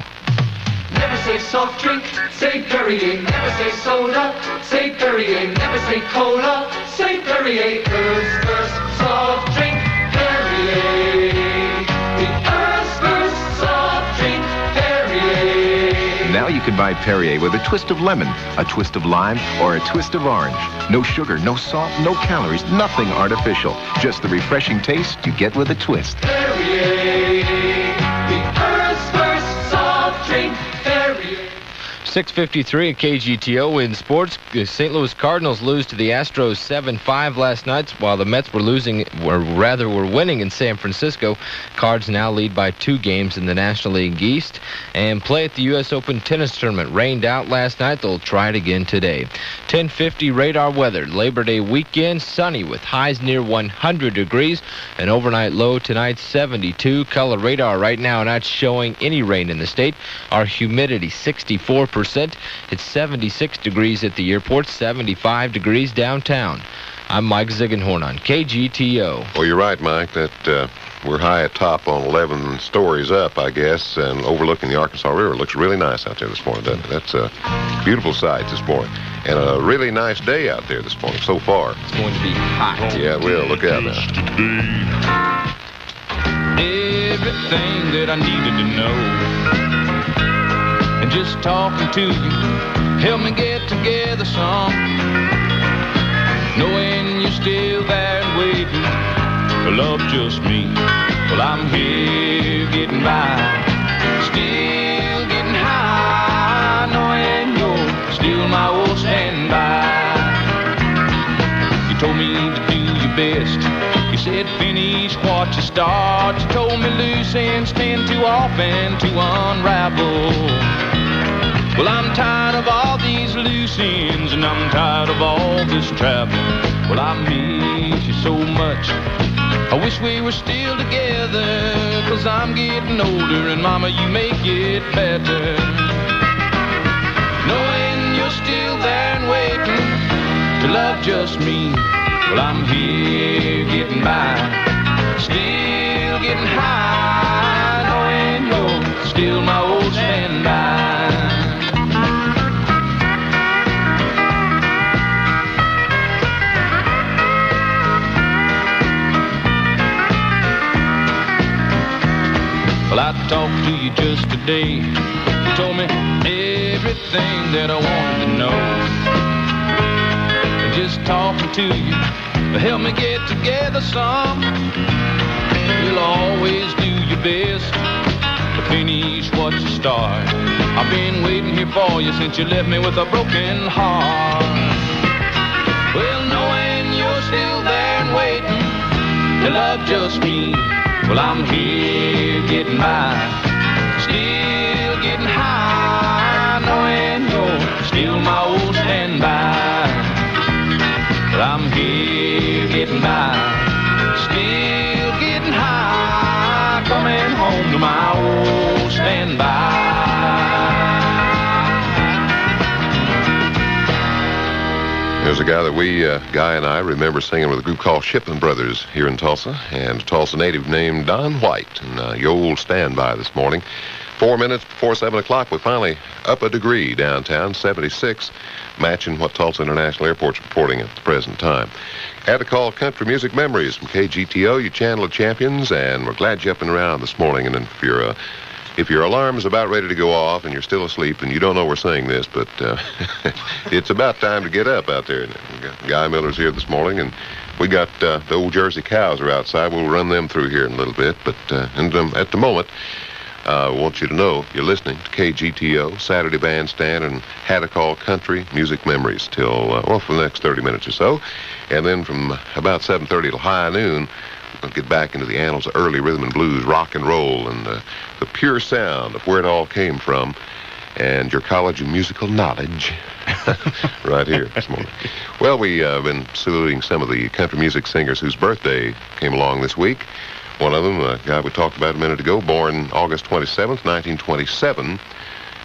Never say soft drink, say Perrier. Never say soda, say Perrier. Never say cola, say Perrier. Earth's first soft drink, Perrier. The Earth's first soft drink, Perrier. Now you can buy Perrier with a twist of lemon, a twist of lime, or a twist of orange. No sugar, no salt, no calories, nothing artificial. Just the refreshing taste you get with a twist. Perrier. The Earth's first soft drink, Perrier. 6:53 at KGTO in sports. The St. Louis Cardinals lose to the Astros 7-5 last night, while the Mets were winning in San Francisco. Cards now lead by 2 games in the National League East. And play at the U.S. Open tennis tournament rained out last night. They'll try it again today. 1050 radar weather. Labor Day weekend, sunny with highs near 100 degrees. An overnight low tonight, 72. Color radar right now not showing any rain in the state. Our humidity, 64%. It's 76 degrees at the airport, 75 degrees downtown. I'm Mike Ziegenhorn on KGTO. Well, you're right, Mike, that we're high atop on 11 stories up, I guess, and overlooking the Arkansas River. It looks really nice out there this morning, doesn't it? That's a beautiful sight this morning. And a really nice day out there this morning so far. It's going to be hot. Yeah, it will. Look out now. Everything that I needed to know. And just talking to you help me get together some. Knowing you're still there and waiting for love just me. Well, I'm here getting by, still getting high, knowing you're still my old standby. You told me to do your best. You said finish what you start. You told me loose ends tend too often to unravel. Well, I'm tired of all these loose ends, and I'm tired of all this travel. Well, I miss you so much. I wish we were still together, 'cause I'm getting older, and mama, you make it better. Knowing you're still there and waiting to love just me. Well, I'm here getting by, still getting high, knowing you're still my old standby. Well, I talked to you just today. You told me everything that I wanted to know. And just talking to you help me get together some. You'll always do your best to finish what you start. I've been waiting here for you since you left me with a broken heart. Well, knowing you're still there and waiting to love just me. Well, I'm here getting by, still getting high, knowing you're still my old standby. Well, I'm here getting by, still getting high. There's a guy that Guy and I remember singing with a group called Shipman Brothers here in Tulsa, and a Tulsa native named Don White, and your old standby this morning. 4 minutes before 7 o'clock, we're finally up a degree downtown, 76, matching what Tulsa International Airport's reporting at the present time. Hadacol Country Music Memories from KGTO, your channel of champions, and we're glad you're up and around this morning. And if your alarm's about ready to go off and you're still asleep, and you don't know we're saying this, but it's about time to get up out there. Guy Miller's here this morning, and we got the old Jersey cows are outside. We'll run them through here in a little bit, but at the moment, I want you to know you're listening to KGTO, Saturday Bandstand, and Hadacol Country Music Memories till, for the next 30 minutes or so. And then from about 7:30 till high noon, we'll get back into the annals of early rhythm and blues, rock and roll, and the pure sound of where it all came from, and your college of musical knowledge right here this morning. Well, we've been saluting some of the country music singers whose birthday came along this week. One of them, a guy we talked about a minute ago, born August 27th, 1927,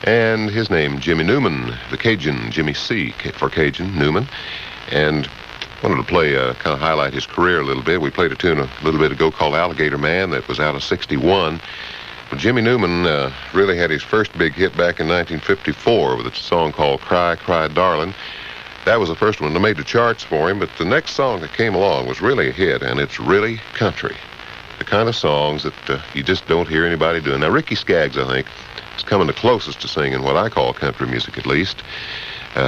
and his name, Jimmy Newman, the Cajun, Jimmy C. for Cajun, Newman, and wanted to play, kind of highlight his career a little bit. We played a tune a little bit ago called Alligator Man that was out of 61. But Jimmy Newman really had his first big hit back in 1954 with a song called Cry, Cry, Darling. That was the first one that made the charts for him, but the next song that came along was really a hit, and it's really country. The kind of songs that you just don't hear anybody doing. Now, Ricky Skaggs, I think, is coming the closest to singing what I call country music, at least,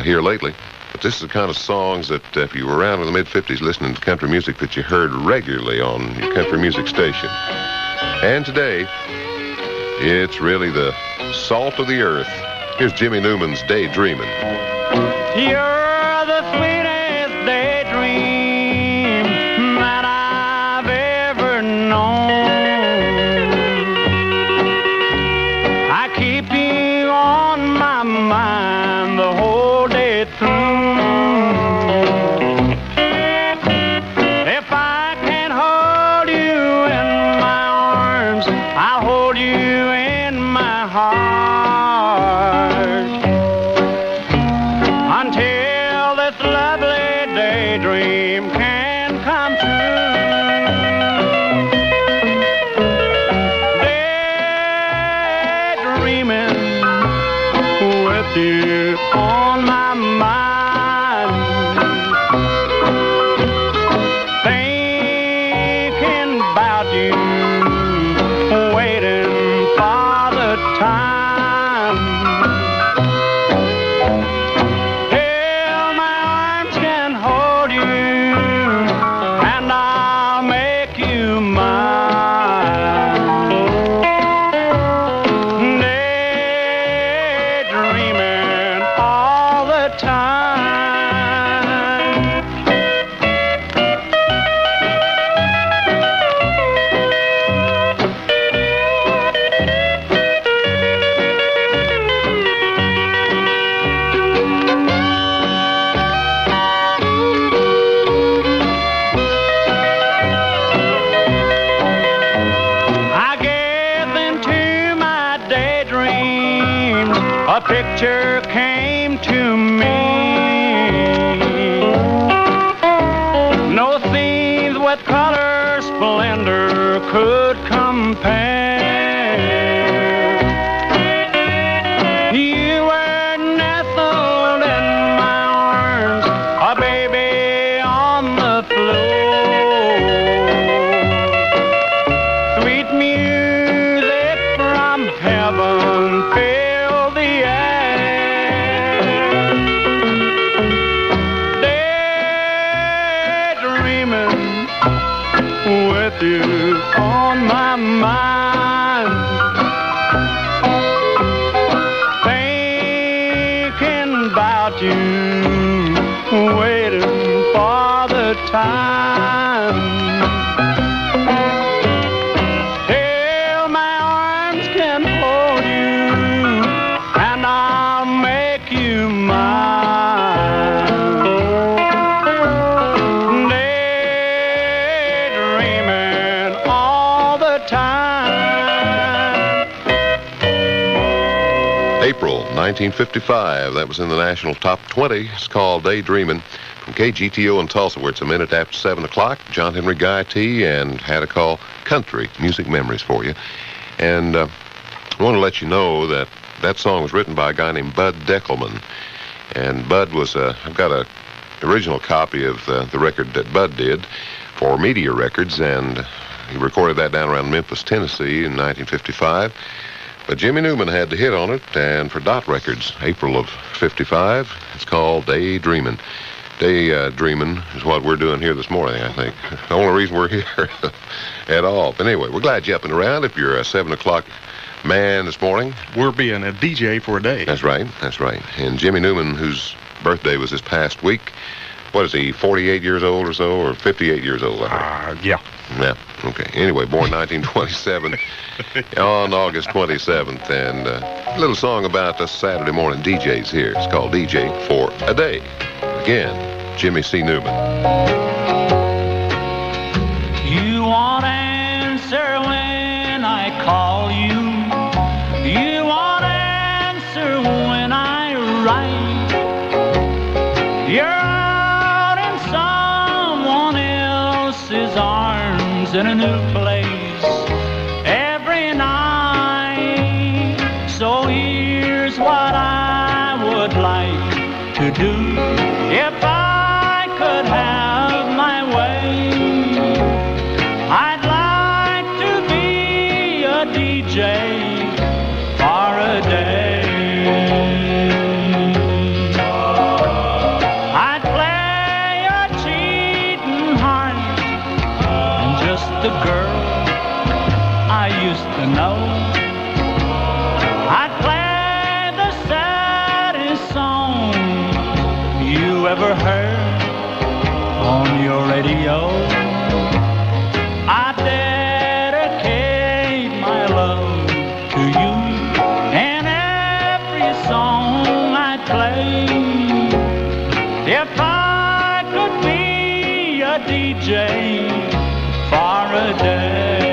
here lately. But this is the kind of songs that if you were around in the mid-50s listening to country music that you heard regularly on your country music station. And today, it's really the salt of the earth. Here's Jimmy Newman's Daydreamin'. You're the sweetest daydream that I've ever known. I keep you on my mind the whole day through. If I can't hold you in my arms, I'll hold you in my heart until this lovely daydream can come true. Daydreaming with you on my mind, thinking about you, waiting for the time till my arms can hold you, and I'll make you mine. Daydreaming all the time. I gazed into my daydreams, a picture came to me. No scenes with color splendor could compare. You were nestled in my arms, a baby on the floor. Sweet music from heaven filled the air. Daydreaming with you on my mind, thinking about you, waiting for the time till my arms can hold you, and I'll make you mine. Daydreaming all the time. April 1955, that was in the national top 20. It's called Daydreamin'. from KGTO in Tulsa, where it's a minute after 7 o'clock. John Henry Guy T and Hadacol Country Music Memories for you. And I want to let you know that that song was written by a guy named Bud Deckelman. And Bud was I've got a original copy of the record that Bud did for Media Records, and he recorded that down around Memphis, Tennessee in 1955. But Jimmy Newman had the hit on it, and for Dot Records, April of 55, it's called Daydreamin'. Daydreamin' is what we're doing here this morning, I think. The only reason we're here at all. But anyway, we're glad you're up and around. If you're a 7 o'clock man this morning, We're being a DJ for a day. that's right, that's right. And Jimmy Newman, whose birthday was this past week, what is he, 48 years old or so, or 58 years old, I think? Yeah. Yeah, okay. Anyway, born 1927 on August 27th. And a little song about us Saturday morning DJs here. It's called DJ for a Day. Again, Jimmy C. Newman. You won't answer when I call you. You won't answer when I write. You're out in someone else's arms in a new place every night. So here's what I would like to do if I could have my way. I'd like to be a DJ for a day. I'd play a cheating heart and just the girl I used to know. I'd play the saddest song you ever heard on your radio. I dedicate my love to you, and every song I play. If I could be a DJ for a day.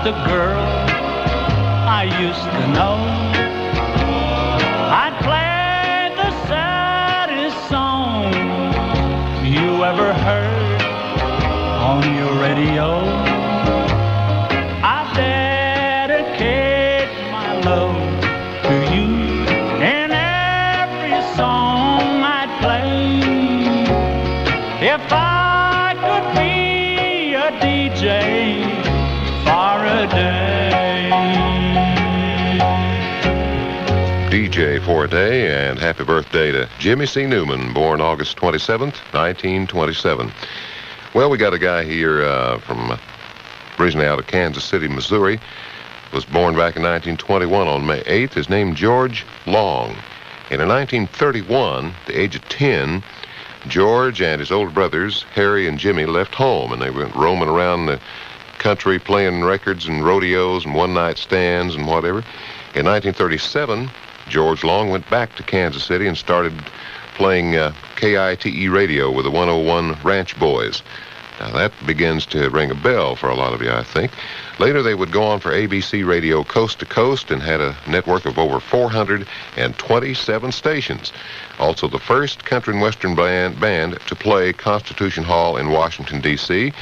The girl I used to know. I'd play the saddest song you ever heard on your radio. I dedicate my love to you, and every song I'd play. If I could be a DJ for a day. DJ for a Day, and happy birthday to Jimmy C. Newman, born August 27th, 1927. Well, we got a guy here from originally out of Kansas City, Missouri. Was born back in 1921 on May 8th. His name George Long. And in 1931, at the age of 10, George and his older brothers, Harry and Jimmy, left home, and they went roaming around the country playing records and rodeos and one-night stands and whatever. In 1937, George Long went back to Kansas City and started playing KITE radio with the 101 Ranch Boys. Now that begins to ring a bell for a lot of you, I think. Later they would go on for ABC Radio Coast to Coast and had a network of over 427 stations. Also the first country and western band to play Constitution Hall in Washington, D.C.,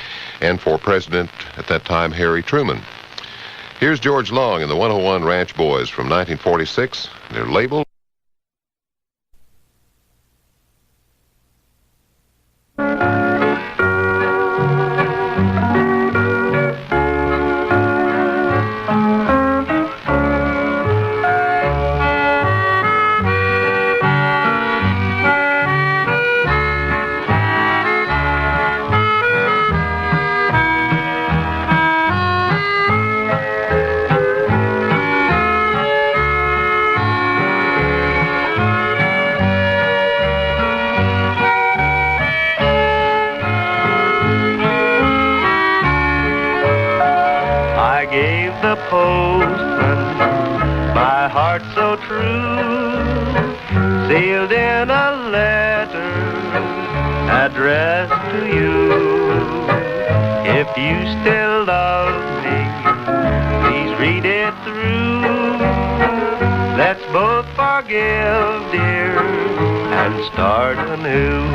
and for President at that time, Harry Truman. Here's George Long and the 101 Ranch Boys from 1946. Their label. The postman, my heart so true, sealed in a letter addressed to you. If you still love me, please read it through. Let's both forgive, dear, and start anew.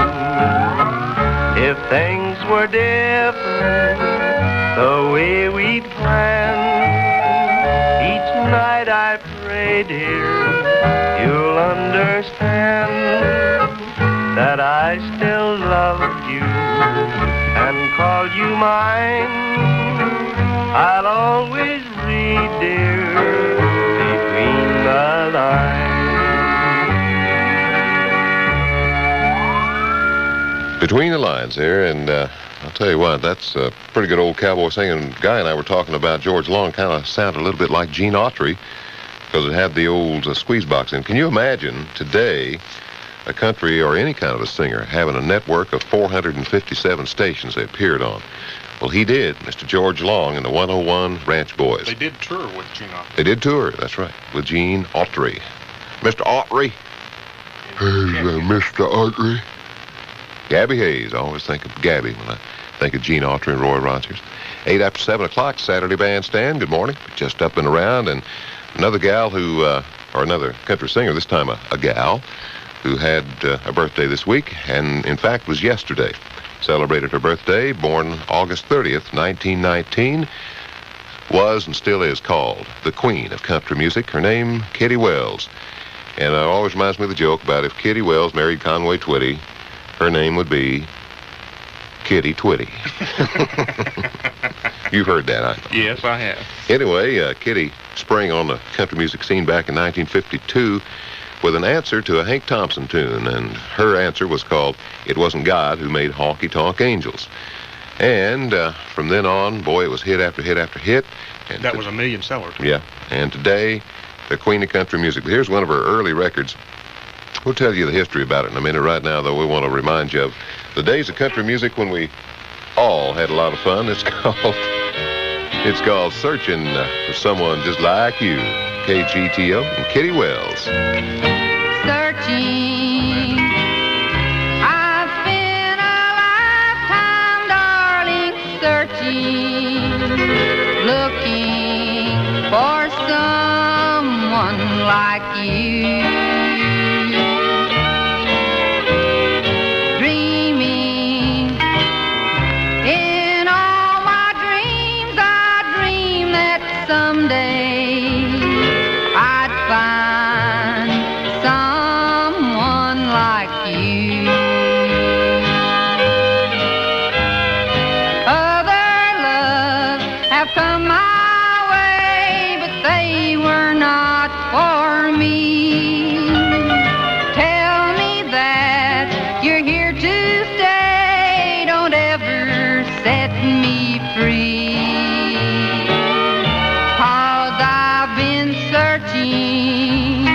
If things were different, the way we'd planned, each night I pray, dear, you'll understand that I still love you and call you mine. I'll always read, dear, between the lines. Between the lines there, and I'll tell you what, that's a pretty good old cowboy singing. Guy and I were talking about George Long, kind of sounded a little bit like Gene Autry because it had the old squeeze box in. Can you imagine today a country or any kind of a singer having a network of 457 stations they appeared on? Well, he did, Mr. George Long and the 101 Ranch Boys. They did tour with Gene Autry. They did tour, that's right, with Gene Autry. Mr. Autry. Hey, Mr. Autry. Gabby Hayes. I always think of Gabby when I think of Gene Autry and Roy Rogers. 8 after 7 o'clock, Saturday Bandstand. Good morning. Just up and around. And another gal who, or another country singer, this time a gal, who had a birthday this week, and in fact was yesterday. Celebrated her birthday, born August 30th, 1919, was and still is called the Queen of Country Music. Her name, Kitty Wells. And it always reminds me of the joke about if Kitty Wells married Conway Twitty, her name would be Kitty Twitty. You've heard that, I know. Yes, I have. Anyway, Kitty sprang on the country music scene back in 1952 with an answer to a Hank Thompson tune, and her answer was called It Wasn't God Who Made Honky Tonk Angels. And from then on, boy, it was hit after hit after hit. And that was a million seller, too. Yeah, and today, the Queen of Country Music. Here's one of her early records. We'll tell you the history about it in a minute. Right now, though, we want to remind you of the days of country music when we all had a lot of fun. It's called Searching for Someone Just Like You. KGTO and Kitty Wells. Searching, I've spent a lifetime, darling, searching, looking for someone like you. Dreaming, in all my dreams, I dream that someday I'd find someone like you. Other loves have come my way, but they were not for me. Tell me that you're here to stay, don't ever set me free. 'Cause I've been searching,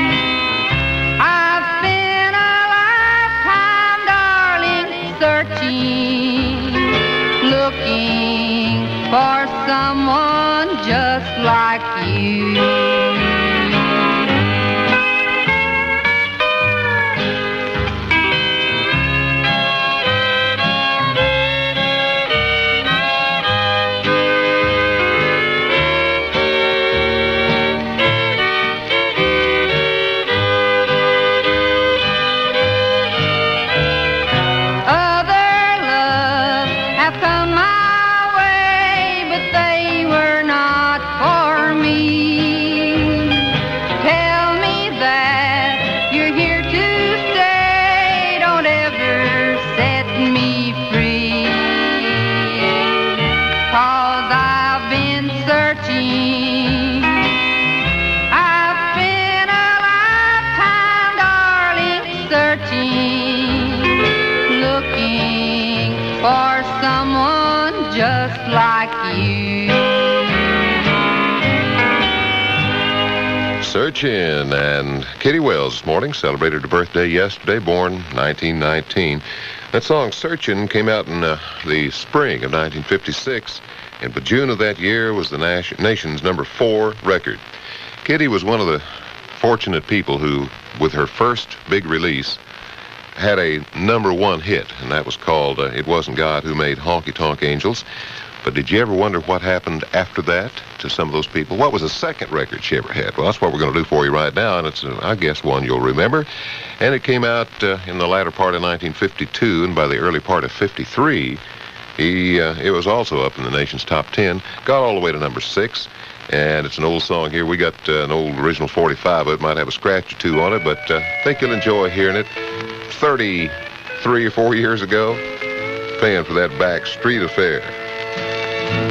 I've spent a lifetime, darling, searching, looking for someone just like you. For someone just like you. Searching, and Kitty Wells this morning celebrated her birthday yesterday, born 1919. That song, Searching, came out in the spring of 1956, and by June of that year was the nation's number 4 record. Kitty was one of the fortunate people who with her first big release, had a #1 hit, and that was called It Wasn't God Who Made Honky Tonk Angels. But did you ever wonder what happened after that to some of those people? What was the second record she ever had? Well, that's what we're going to do for you right now, and it's, I guess, one you'll remember. And it came out in the latter part of 1952, and by the early part of 53, it was also up in the nation's top 10, got all the way to #6. And it's an old song here. We got an old original 45. It might have a scratch or two on it, but I think you'll enjoy hearing it. 33 or 4 years ago, paying for that back street affair.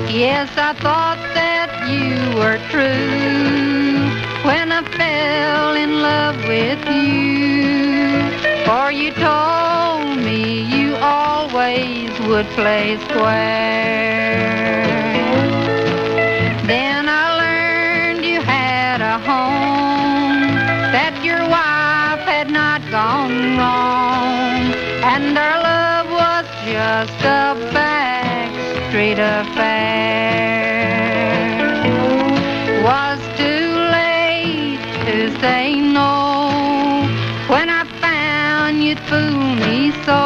Yes, I thought that you were true when I fell in love with you. For you told me you always would play square. Then I learned you had a home, that your wife had not gone wrong, and our love was just a backstreet affair. Was too late to say no when I found you'd fool me so.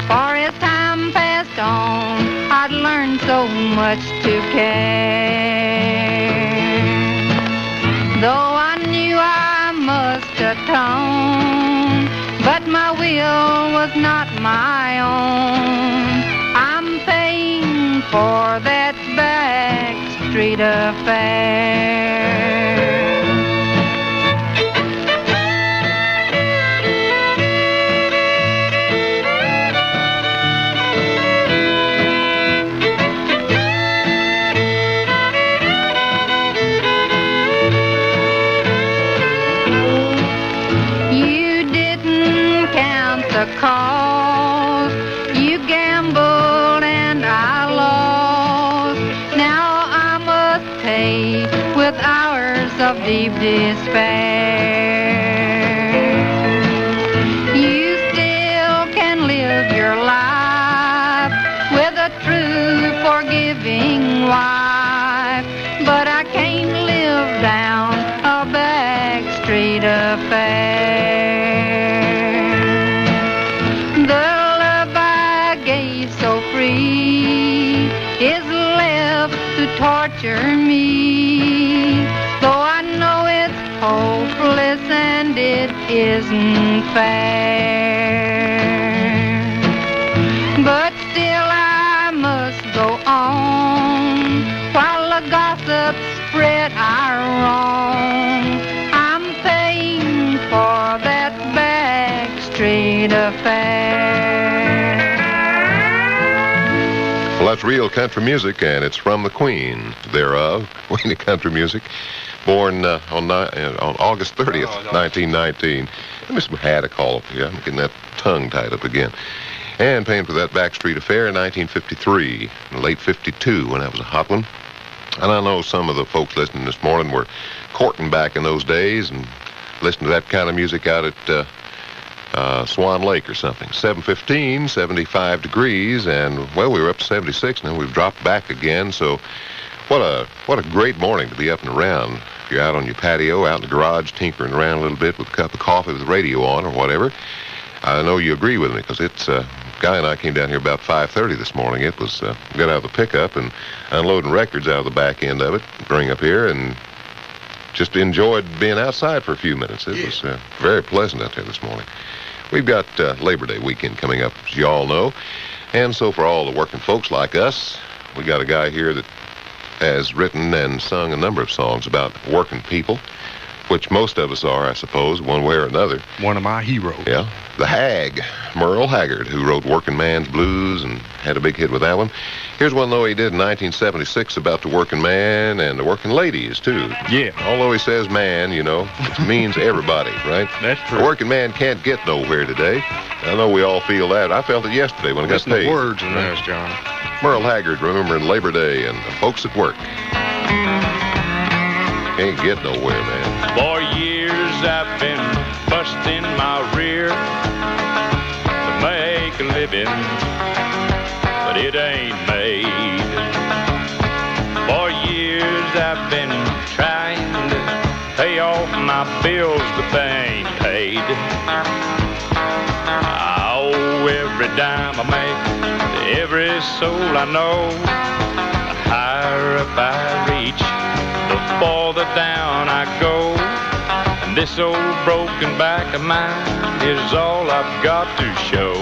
For as time passed on, I'd learned so much to care. Though I knew I must atone, but my will was not my own. I'm paying for that backstreet affair. The cause. You gambled and I lost. Now I must pay with hours of deep despair. You still can live your life with a true forgiving wife, but I can't live down a backstreet affair. So free is left to torture me, though I know it's hopeless and it isn't fair. But still I must go on while the gossips spread our wrong. I'm paying for that backstreet affair. Well, that's real country music, and it's from the Queen thereof, Queen of Country Music, born on August 30th, 1919. Let me some Hadacol up here. I'm getting that tongue tied up again. And paying for that backstreet affair in 1953, late 52, when that was a hot one. And I know some of the folks listening this morning were courting back in those days and listening to that kind of music out at Swan Lake or something. 7:15, 75 degrees, and well, we were up to 76. Now we've dropped back again. So, what a great morning to be up and around. If you're out on your patio, out in the garage, tinkering around a little bit with a cup of coffee with the radio on or whatever. I know you agree with me because it's Guy and I came down here about 5:30 this morning. It was got out of the pickup and unloading records out of the back end of it, bring up here and just enjoyed being outside for a few minutes. It was very pleasant out there this morning. We've got Labor Day weekend coming up, as you all know. And so for all the working folks like us, we got a guy here that has written and sung a number of songs about working people, which most of us are, I suppose, one way or another. One of my heroes. Yeah. The Hag, Merle Haggard, who wrote Working Man's Blues and had a big hit with that one. Here's one, though, he did in 1976 about the working man and the working ladies, too. Yeah. Although he says man, you know, it means everybody, right? That's true. The working man can't get nowhere today. I know we all feel that. I felt it yesterday when I got paid. Listen to words in this, John. Merle Haggard remembering Labor Day and the folks at work. Can't get nowhere, man. For years I've been busting my rear to make a living, but it ain't made. For years I've been trying to pay off my bills, but they ain't paid. I owe every dime I make to every soul I know. The higher up I reach, the farther down I go. And this old broken back of mine is all I've got to show.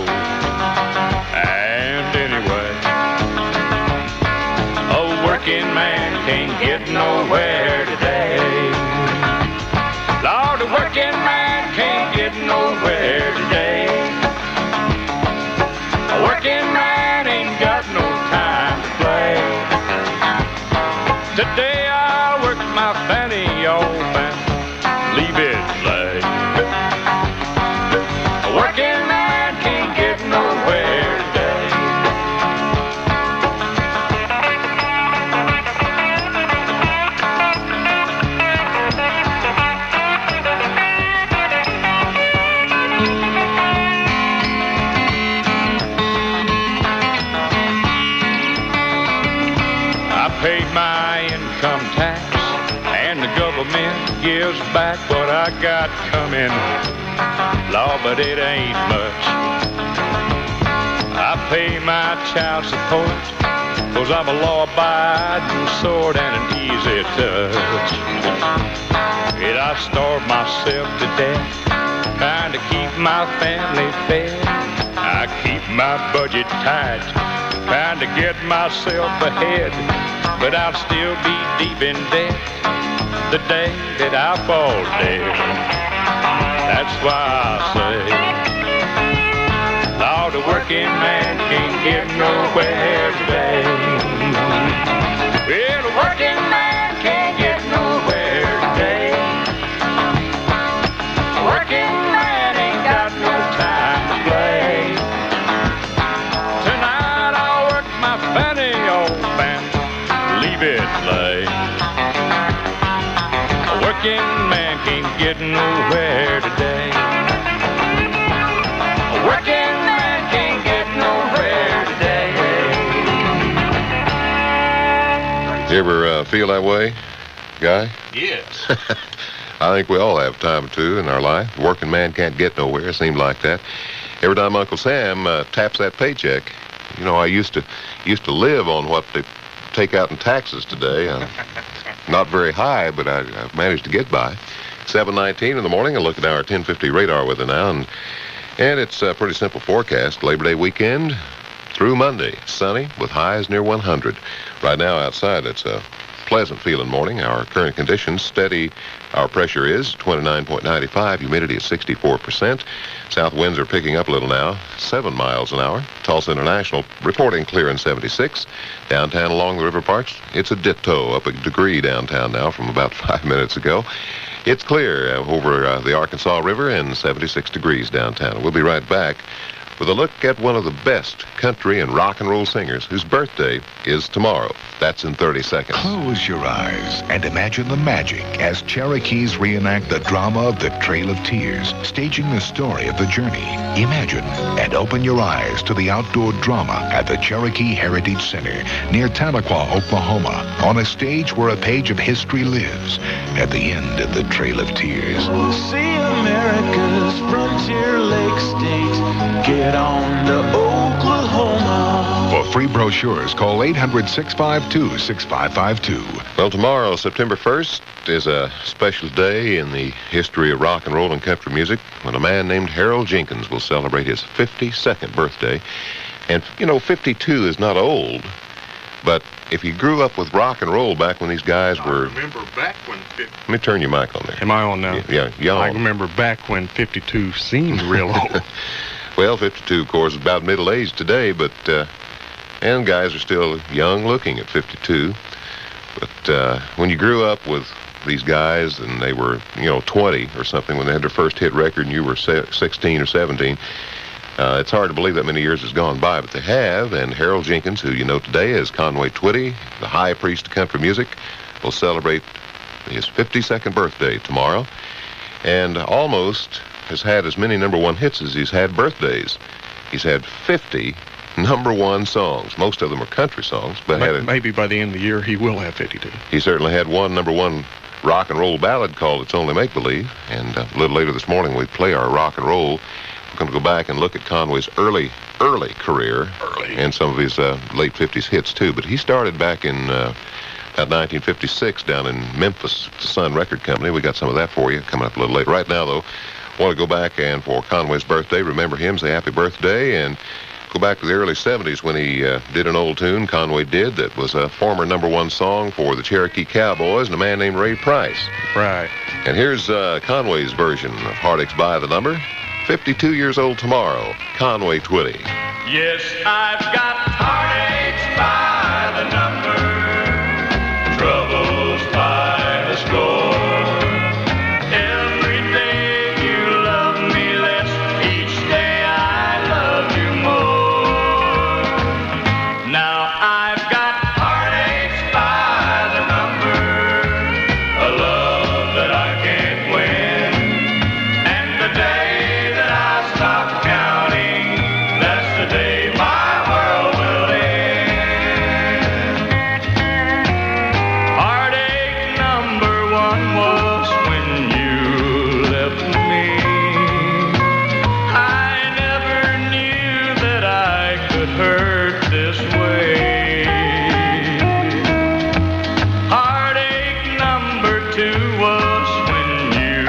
And anyway, a working man can't get nowhere today. Lord, a working man can't get nowhere today. A working man ain't got no time to play. Today I'll work my fanny off and leave it lay. A working man can't get nowhere today. I paid my income tax, and the government gives back what I got coming. Law, but it ain't much. I pay my child support, 'cause I'm a law-abiding sort and an easy touch. Yet I starve myself to death, trying to keep my family fed. I keep my budget tight, trying to get myself ahead. But I'll still be deep in debt the day that I fall dead. That's why I say, Lord, a working man can't get nowhere today. Well, a working man can't get nowhere today. A working man ain't got no time to play. Tonight I'll work my fanny off and leave it lay. A working man can't get nowhere today. A working man can't get nowhere today. You ever feel that way, Guy? Yes. I think we all have time or two in our life. The working man can't get nowhere. It seemed like that. Every time Uncle Sam taps that paycheck, you know, I used to live on what they take out in taxes today. Not very high, but I've managed to get by. 7:19 in the morning. I look at our 1050 radar weather now, and it's a pretty simple forecast. Labor Day weekend through Monday. Sunny with highs near 100. Right now outside, it's a pleasant feeling morning. Our current conditions steady. Our pressure is 29.95. Humidity is 64%. South winds are picking up a little now, 7 miles an hour. Tulsa International reporting clear in 76. Downtown along the river parks, it's a ditto, up a degree downtown now from about 5 minutes ago. It's clear over the Arkansas River and 76 degrees downtown. We'll be right back with a look at one of the best country and rock and roll singers whose birthday is tomorrow. That's in 30 seconds. Close your eyes and imagine the magic as Cherokees reenact the drama of the Trail of Tears, staging the story of the journey. Imagine and open your eyes to the outdoor drama at the Cherokee Heritage Center near Tahlequah, Oklahoma, on a stage where a page of history lives at the end of the Trail of Tears. See America's frontier lake state. Get on to Oklahoma. For free brochures, call 800-652-6552. Well, tomorrow, September 1st, is a special day in the history of rock and roll and country music when a man named Harold Jenkins will celebrate his 52nd birthday. And, you know, 52 is not old, but if you grew up with rock and roll back when these guys were... I remember back when... Let me turn your mic on there. Am I on now? Yeah, I remember back when 52 seemed real old. Well, 52, of course, is about middle-aged today, but... and guys are still young-looking at 52. But when you grew up with these guys and they were, 20 or something when they had their first hit record and you were 16 or 17, it's hard to believe that many years has gone by, but they have. And Harold Jenkins, who you know today as Conway Twitty, the high priest of country music, will celebrate his 52nd birthday tomorrow. And almost has had as many number one hits as he's had birthdays. He's had 50 number one songs. Most of them are country songs, but Maybe by the end of the year he will have 52. He certainly had one number one rock and roll ballad called It's Only Make Believe. And a little later this morning, we play our rock and roll. We're going to go back and look at Conway's early career and some of his late 50s hits, too. But he started back in about 1956 down in Memphis, the Sun Record Company. We got some of that for you coming up a little later. Right now, though, want to go back and for Conway's birthday, remember him, say happy birthday, and go back to the early 70s when he did an old tune, Conway did, that was a former #1 song for the Cherokee Cowboys and a man named Ray Price. Right. And here's Conway's version of Heartaches by the Number. 52 years old tomorrow, Conway Twitty. Yes, I've got heartaches by the number, troubles by the score. Every day you love me less, each day I love you more. Now I've got heartaches by the number, a love that I can't win, and the day that I stop counting, that's the day my world will end. Heartache number 1 was when you left me. I never knew that I could hurt this way. Heartache number 2 was when you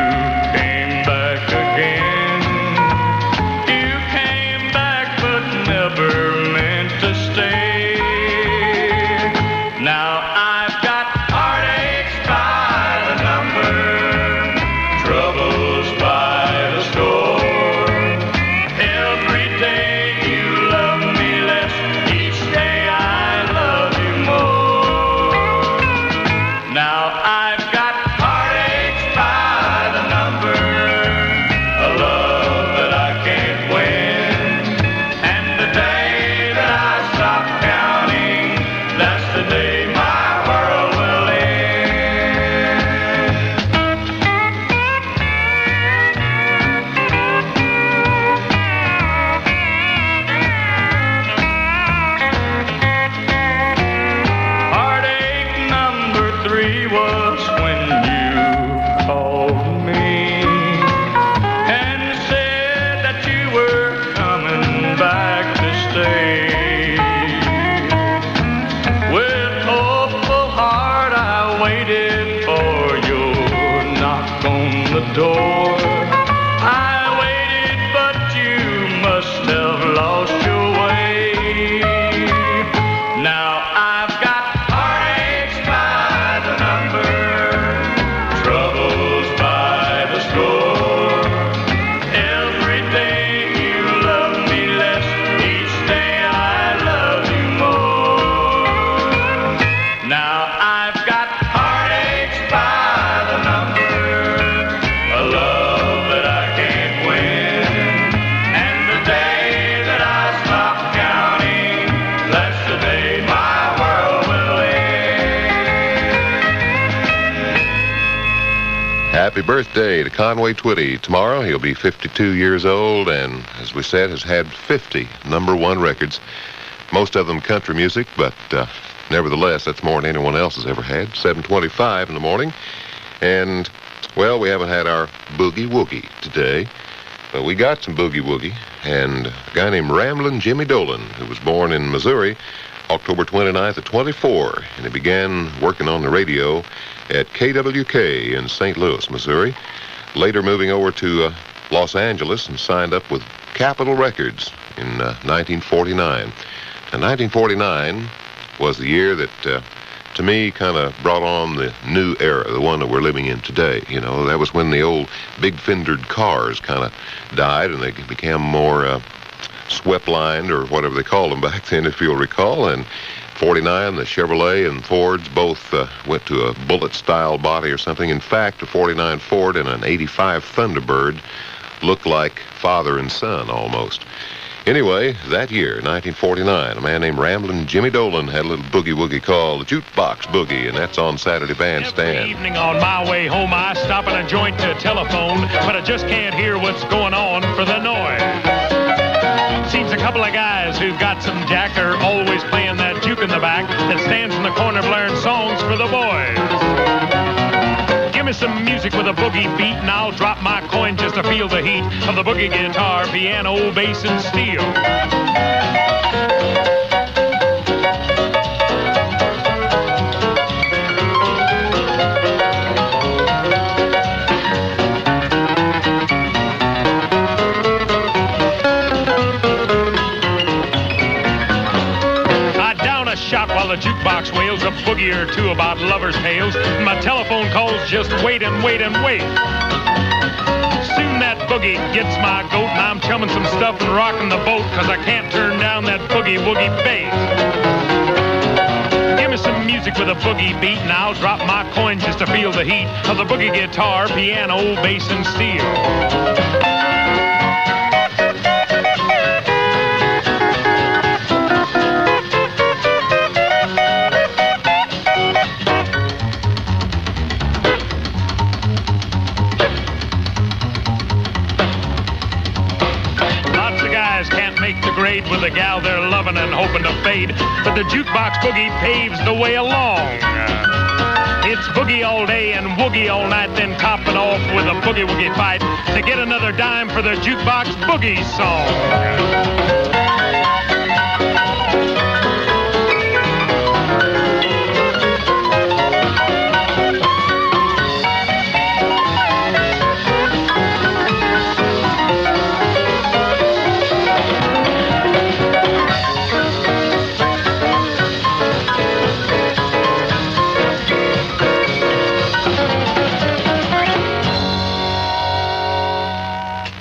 came back again. You came back but never meant to stay. Now I've got heartaches by the number, troubles by the score. Every day you love me less, each day I love you more. Now I've got heartaches by the number, a love that I can't win, and the day that I stop counting, that's the day my world will end. Heartache number 3 was when you called me and said that you were coming back to stay. With hopeful heart I waited for your knock on the door. I waited, but you must have lost your way. Now I've got heartaches by the number, troubles by the score. Every day you love me less, each day I love you more. Now I've got heartaches by the number, a love that I can't win, and the day that I stop counting, that's the day my world will end. Happy birthday to Conway Twitty. Tomorrow he'll be 52 years old and, as we said, has had 50 #1 records. Most of them country music, but nevertheless, that's more than anyone else has ever had. 7:25 in the morning. And, well, we haven't had our boogie woogie today. But we got some boogie woogie. And a guy named Ramblin' Jimmy Dolan, who was born in Missouri, October 29th of 24. And he began working on the radio at KWK in St. Louis, Missouri. Later moving over to Los Angeles and signed up with Capitol Records in 1949. And 1949 was the year that, to me, kind of brought on the new era, the one that we're living in today. You know, that was when the old big-fendered cars kind of died and they became more swept-lined or whatever they called them back then, if you'll recall. And 49, the Chevrolet and Fords both went to a bullet-style body or something. In fact, a 49 Ford and an 85 Thunderbird looked like father and son almost. Anyway, that year, 1949, a man named Ramblin' Jimmy Dolan had a little boogie-woogie called the Jukebox Boogie, and that's on Saturday Bandstand. Every evening on my way home, I stop at a joint to telephone, but I just can't hear what's going on for the noise. Seems a couple of guys who've got some jack are always playing that juke in the back that stands in the corner blaring songs for the boys. me some music with a boogie beat, and I'll drop my coin just to feel the heat of the boogie guitar, piano, bass, and steel. While the jukebox wails a boogie or two about lovers' tales, my telephone calls just wait and wait and wait. Soon that boogie gets my goat, and I'm chumming some stuff and rocking the boat, 'cause I can't turn down that boogie-woogie bass. Give me some music with a boogie beat, and I'll drop my coin just to feel the heat of the boogie guitar, piano, bass, and steel. With a gal they're loving and hoping to fade, but the jukebox boogie paves the way along. It's boogie all day and woogie all night, then top it off with a boogie-woogie fight to get another dime for the jukebox boogie song.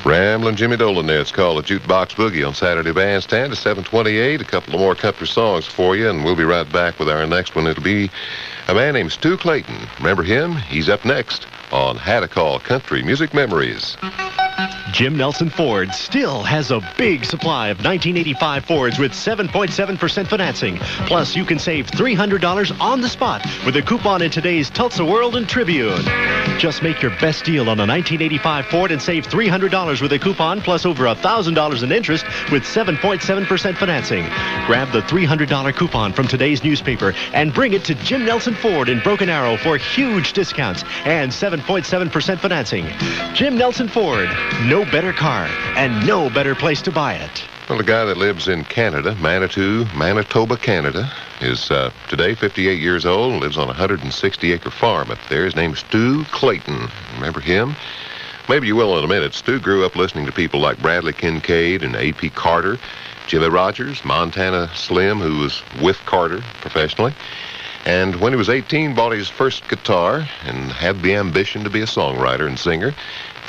Ramblin' Jimmy Dolan there. It's called a Jukebox Boogie on Saturday Bandstand at 7:28. A couple of more country songs for you, and we'll be right back with our next one. It'll be a man named Stu Clayton. Remember him? He's up next on Hadacol Country Music Memories. Jim Nelson Ford still has a big supply of 1985 Fords with 7.7% financing. Plus, you can save $300 on the spot with a coupon in today's Tulsa World and Tribune. Just make your best deal on a 1985 Ford and save $300 with a coupon plus over $1,000 in interest with 7.7% financing. Grab the $300 coupon from today's newspaper and bring it to Jim Nelson Ford in Broken Arrow for huge discounts and 7.7% financing. Jim Nelson Ford, no better car and no better place to buy it. Well, the guy that lives in Canada, Manitoba, Canada, is today 58 years old and lives on a 160-acre farm up there. His name's Stu Clayton. Remember him? Maybe you will in a minute. Stu grew up listening to people like Bradley Kincaid and A.P. Carter, Jimmy Rogers, Montana Slim, who was with Carter professionally. And when he was 18, bought his first guitar and had the ambition to be a songwriter and singer.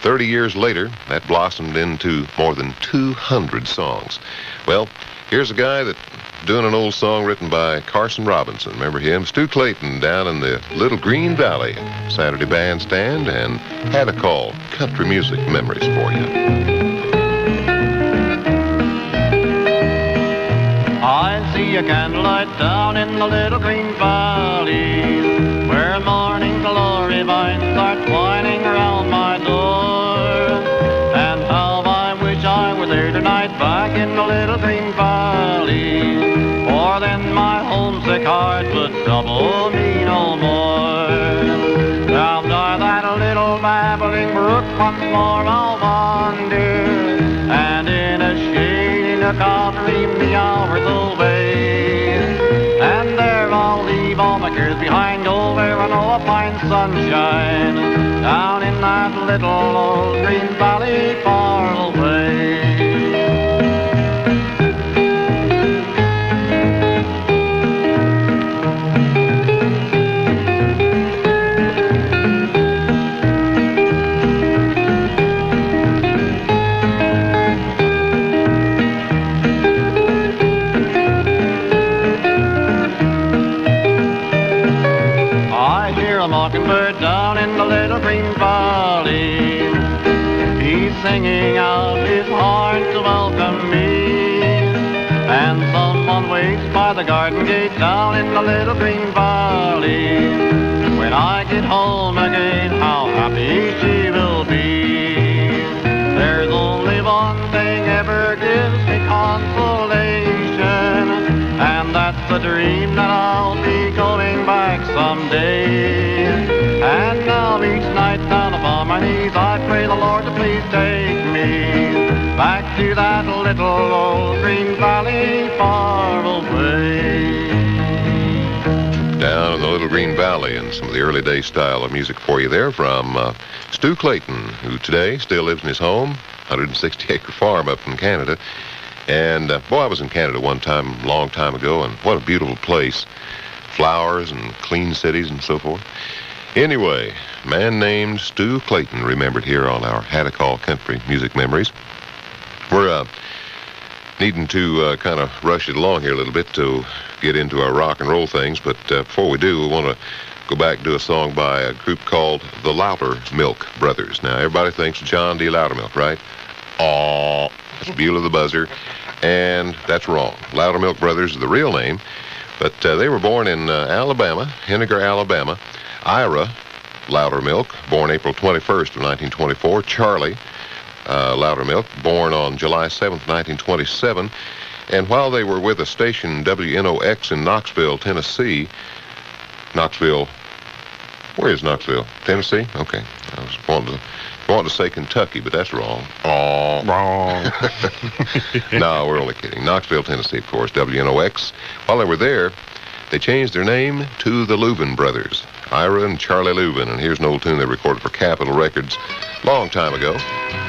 30 years later, that blossomed into more than 200 songs. Well, here's a guy that's doing an old song written by Carson Robinson. Remember him? Stu Clayton down in the Little Green Valley. Saturday Bandstand and Hadacol Country Music Memories for you. I see a candlelight down in the Little Green Valley, where morning glory vines are twining around my door. And how I wish I were there tonight back in the Little Green Valley, for then my homesick heart would trouble me no more. Down by that little babbling brook once more I'll wander, and in a shady nook I'll dream the hours away. And there I'll leave all my cares behind, go where I know I'll find sunshine, down in that little old green valley far away. Mockingbird down in the Little Green Valley, he's singing out his heart to welcome me. And someone waits by the garden gate down in the Little Green Valley. When I get home again, how happy she will be. There's only one thing ever gives me consolation, and that's the dream that I'll be going back someday. And now each little old green valley far away. Down in the Little Green Valley, and some of the early day style of music for you there from Stu Clayton, who today still lives in his home, 160-acre farm up in Canada. And boy, I was in Canada one time, long time ago, and what a beautiful place. Flowers and clean cities and so forth. Anyway, a man named Stu Clayton remembered here on our Hadacol Country Music Memories. We're needing to kind of rush it along here a little bit to get into our rock and roll things, but before we do, we want to go back and do a song by a group called the Loudermilk Brothers. Now, everybody thinks John D. Loudermilk, right? Aw, that's Beulah the Buzzer, and that's wrong. Loudermilk Brothers is the real name, but they were born in Alabama, Henniger, Alabama. Ira Loudermilk, born April 21st of 1924. Charlie Loudermilk, born on July 7th, 1927. And while they were with a station WNOX in Knoxville, Tennessee, where is Knoxville? Tennessee? Okay. I was wanting to say Kentucky, but that's wrong. Oh, wrong. No, we're only kidding. Knoxville, Tennessee, of course, WNOX. While they were there, they changed their name to the Louvin Brothers, Ira and Charlie Louvin. And here's an old tune they recorded for Capitol Records long time ago.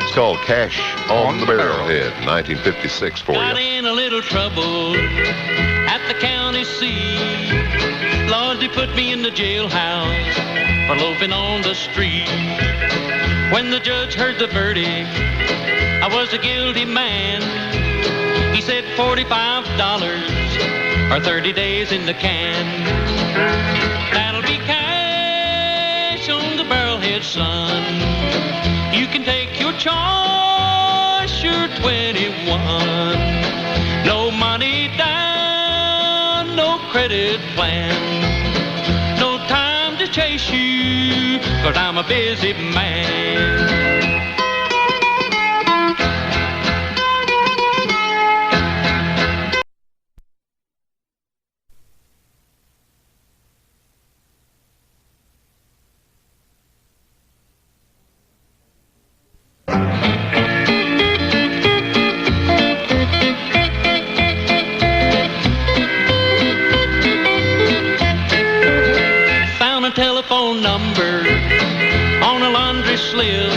It's called Cash on the Barrelhead, 1956 for Got you. in a little trouble at the county seat. Lord, they put me in the jailhouse for loafing on the street. When the judge heard the verdict, I was a guilty man. He said $45 or 30 days in the can. That'll be cash on the barrelhead, son. You can take your choice, you're 21. No money down, no credit plan. No time to chase you, 'cause I'm a busy man. Telephone number on a laundry slip.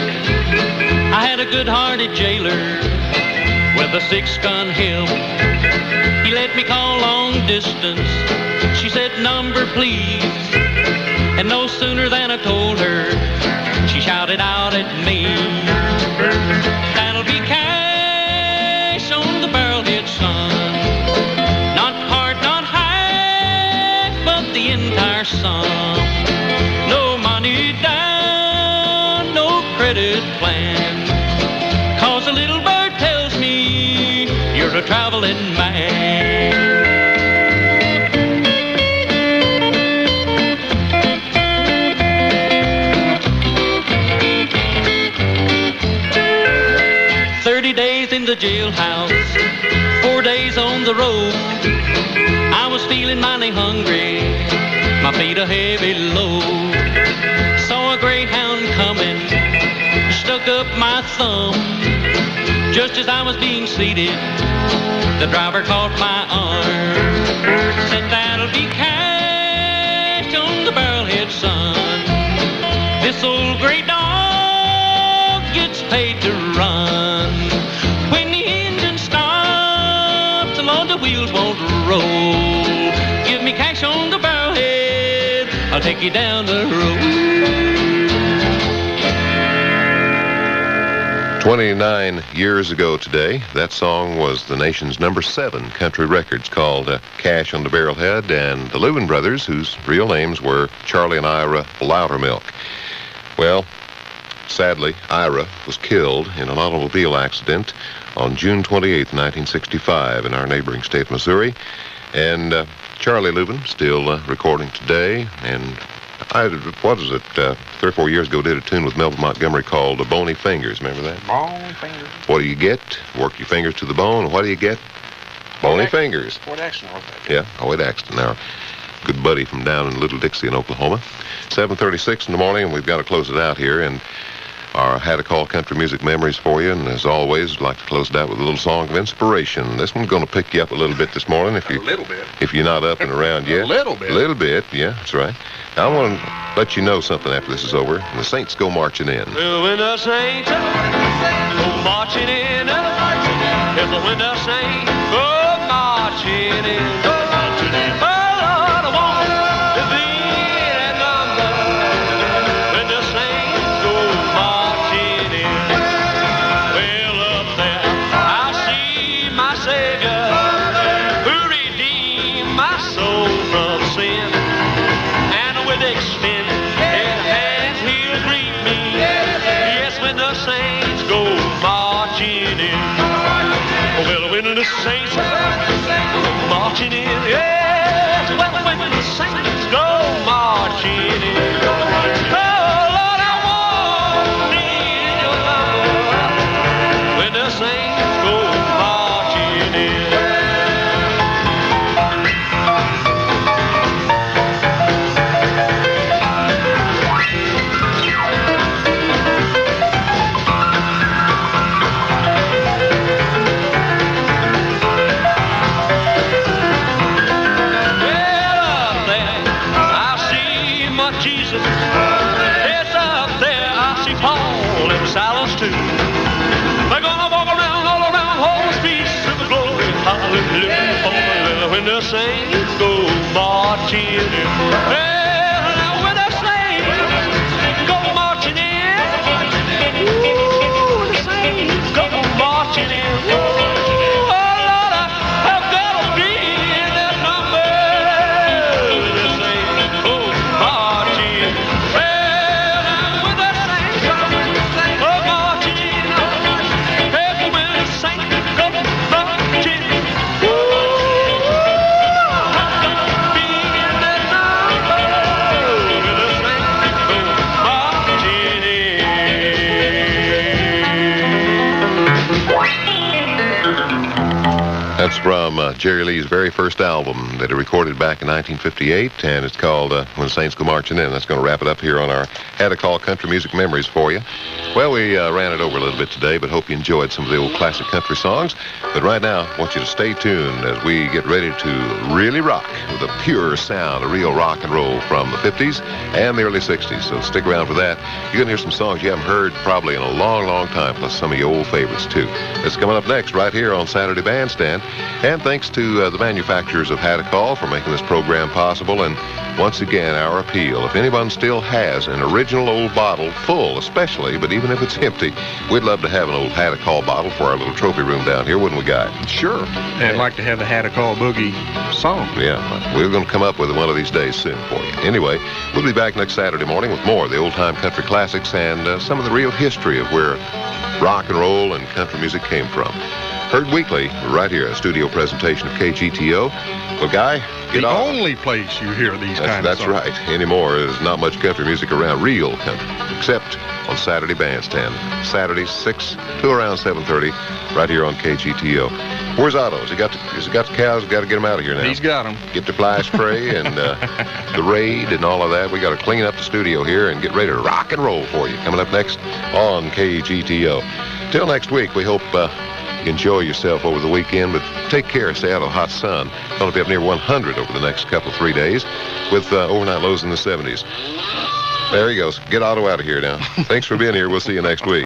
I had a good-hearted jailer with a 6-gun hip. He let me call long distance. She said, number please. And no sooner than I told her, she shouted out at me, that'll be cash on the barrelhead, son. Not hard, not high, but the entire sum. No money down, no credit plan. 'Cause a little bird tells me you're a traveling man. 30 days in the jailhouse, 4 days on the road. I was feeling mighty hungry, my feet a heavy load. Saw a greyhound coming, stuck up my thumb. Just as I was being seated, the driver caught my arm. Said, that'll be cash on the barrelhead, son. This old gray dog gets paid to run. When the engine stops, the Lord, the wheels won't roll. Give me cash on the barrelhead, I'll take you down the road. 29 years ago today, that song was the nation's #7 country records, called Cash on the Barrelhead, and the Louvin Brothers, whose real names were Charlie and Ira Loudermilk. Well, sadly, Ira was killed in an automobile accident on June 28, 1965, in our neighboring state of Missouri. And Charlie Louvin still recording today, and I, 3 or 4 years ago, did a tune with Melvin Montgomery called Bony Fingers. Remember that? Bony fingers. What do you get? Work your fingers to the bone. What do you get? Bony fingers. Fort Axton wrote that. Yeah, Wade Axton, our good buddy from down in Little Dixie in Oklahoma. 7:36 in the morning, and we've got to close it out here. And our Hadacol Country Music Memories for you. And as always, I'd like to close it out with a little song of inspiration. This one's going to pick you up a little bit this morning if you're not up and around yet. A little bit. A little bit, yeah, that's right. I want to let you know something after this is over. And the Saints go marching in. Well, when the Saints go marching in, when the Saints go marching in, oh, Lord, I want to be that number. When the Saints go marching in, well, up there I see my Savior who redeemed my soul from sin. With extended hands he'll greet me. Yes, when the saints go marching in. Well, when the saints go marching in. Yes, well, when the saints go marching in. Oh, Lord, I want to be in your love. When the saints go marching in. Jesus, it's up there, I see Paul and Silas too. They're gonna walk around, all around, whole streets of the glory, hallelujah, when the saints go marching in. Well, now when the saints go marching in, ooh, the saints go marching in. Ooh, oh Lord, I've got to be in that number. The saints go marching. Well, now when the saints go marching in, hey, when the saints go marching in, ooh, I've got to be in that number. When the saints go marching in. That's from Jerry Lee's very first album that he recorded back in 1958, and it's called When the Saints Go Marching In. That's going to wrap it up here on our Hadacol Country Music Memories for you. Well, we ran it over a little bit today, but hope you enjoyed some of the old classic country songs. But right now, I want you to stay tuned as we get ready to really rock with a pure sound, a real rock and roll from the 50s and the early 60s. So stick around for that. You're going to hear some songs you haven't heard probably in a long, long time, plus some of your old favorites, too. That's coming up next right here on Saturday Bandstand. And thanks to the manufacturers of Hadacol for making this program possible. And once again, our appeal, if anyone still has an original old bottle, full especially, but even if it's empty, we'd love to have an old Hadacol bottle for our little trophy room down here, wouldn't we, Guy? Sure. And I'd like to have the Hadacol Boogie song. Yeah, we're going to come up with it one of these days soon for you. Anyway, we'll be back next Saturday morning with more of the old-time country classics and some of the real history of where rock and roll and country music came from. Heard weekly, right here, a studio presentation of KGTO. Well, Guy, get on. The only place you hear these kinds of That's songs. right. Anymore, there's not much country music around, real country, except on Saturday Bandstand. Saturday, 6 to around 7:30, right here on KGTO. Where's Otto? Has he got the cows? Got to get them out of here now. He's got them. Get the fly spray and the raid and all of that. We got to clean up the studio here and get ready to rock and roll for you. Coming up next on KGTO. Till next week, we hope enjoy yourself over the weekend, but take care. Stay out of the hot sun. Going to be up near 100 over the next couple, 3 days with overnight lows in the 70s. There he goes. Get Otto out of here now. Thanks for being here. We'll see you next week.